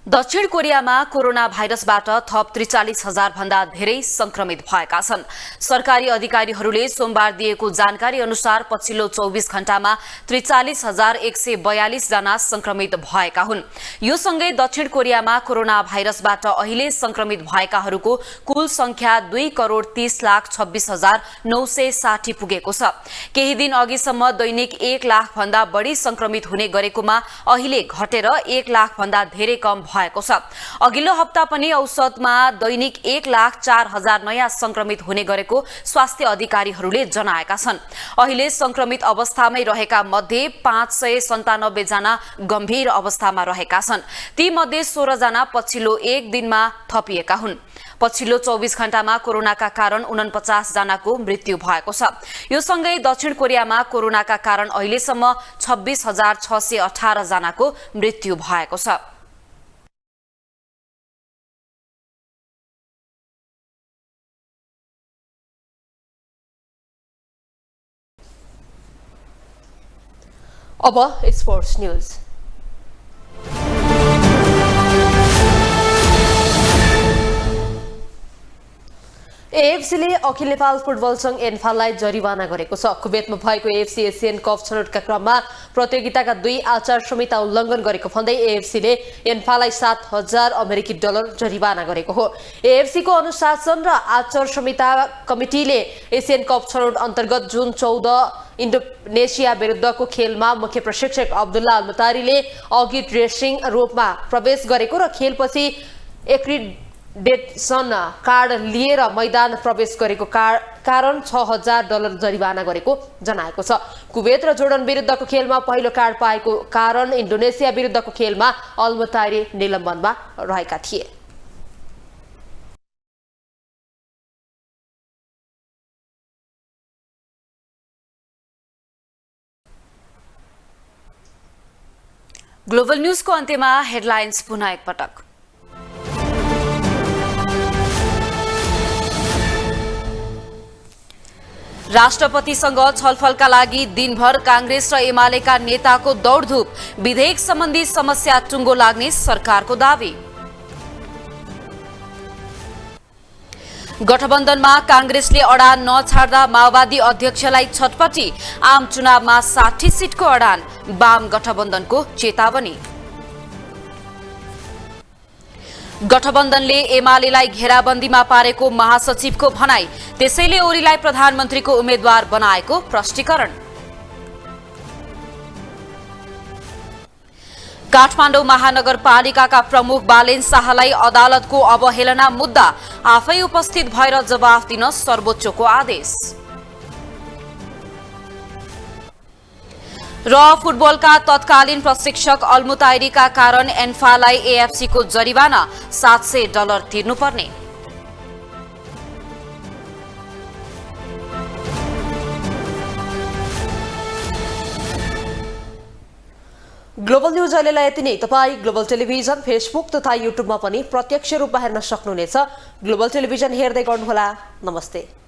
दक्षिण कोरियामा कोरोना भाइरसबाट थप 43,000 भन्दा धेरै संक्रमित भएका छन्। सरकारी अधिकारीहरूले सोमबार दिएको जानकारी अनुसार पछिल्लो 24 घण्टामा 43,142 जना संक्रमित भएका हुन्। यो सँगै दक्षिण कोरियामा कोरोना भाइरसबाट अहिले संक्रमित भएकाहरूको कुल संख्या 2,30,26,960 पुगेको छ। केही दिन अघिसम्म दैनिक 1 लाख भन्दा बढी संक्रमित हुने गरेकोमा अहिले घटेर 1 लाख भन्दा धेरै कम भएको छ। अघिल्लो हप्ता पनि औसतमा दैनिक 1,04,000 नयाँ संक्रमित हुने गरेको स्वास्थ्य अधिकारीहरूले जनाएका छन्। अहिले संक्रमित अवस्थामै रहेका मध्ये 597 जना गम्भीर अवस्थामा रहेका छन्। ती मध्ये 16 जना पछिल्लो एक दिनमा थपिएका हुन्। पछिल्लो 24 घण्टामा कोरोनाका कारण 49 जनाको मृत्यु भएको छ। यो सँगै दक्षिण कोरियामा कोरोनाका कारण अहिलेसम्म 26,618 जनाको मृत्यु भएको छ। अब स्पोर्ट्स न्यूज। एएफसीले अखिल नेपाल फुटबल संघ एन्फालाई जरिवाना गरेको छ। कुवेतमा भएको एएफसी एसियन कप छनौटका क्रममा प्रतियोगिताका 2 आचार संहिता उल्लङ्घन गरेको भन्दै एएफसीले एन्फालाई $7,000 अमेरिकी जरिवाना गरेको हो। एएफसीको अनुशासन र आचार संहिता कमिटीले एसियन कप छनौट अन्तर्गत जुन 14 इन्डोनेसिया विरुद्धको खेलमा मुख्य प्रशिक्षक अब्दुल्ला अलमुतारीले अघि ड्रेसिङ रूपमा प्रवेश गरेको र खेलपछि एक्रिडेसन कार्ड लिएर मैदान प्रवेश गरेको कारण $6,000 जरिवाना गरेको जनाएको छ। कुवेत र जोर्डन विरुद्धको खेलमा पहिलो कार्ड पाएको कारण इन्डोनेसिया विरुद्धको खेलमा अलमुतारी निलम्बनमा रहेका थिए। ग्लोबल न्यूजको अन्त्यमा हेडलाइन्स पुनः एकपटक। राष्ट्रपतिसँग छलफलका लागि दिनभर कांग्रेस र एमालेका नेताको दौडधुप, विधेयक सम्बन्धी समस्या टुङ्गो लाग्ने सरकारको दावी। गठबन्धनमा कांग्रेसले अडान नछाड्दा माओवादी अध्यक्षलाई छटपटी, आम चुनावमा 60 सिटको अडान, वाम गठबन्धनको चेतावनी। गठबन्धनले एमालेलाई घेराबन्दीमा पारेको महासचिवको भनाई, त्यसैले ओलीलाई प्रधानमन्त्रीको उम्मेद्वार बनाएको प्रष्टीकरण। काठमाडौँ महानगरपालिकाका प्रमुख बालेन शाहलाई अदालतको अवहेलना मुद्दा, आफै उपस्थित भएर जवाफ दिन सर्वोच्चको आदेश। र फुटबलका तत्कालीन प्रशिक्षक अलमुताइरीका कारण एन्फालाई एएफसीको जरिवाना, $700 तिर्नुपर्ने। ग्लोबल न्यूज अहिलेलाई यति नै। तपाईँ ग्लोबल टेलिभिजन फेसबुक तथा युट्युबमा पनि प्रत्यक्ष रूपमा हेर्न सक्नुहुनेछ। ग्लोबल टेलिभिजन हेर्दै गर्नुहोला। नमस्ते।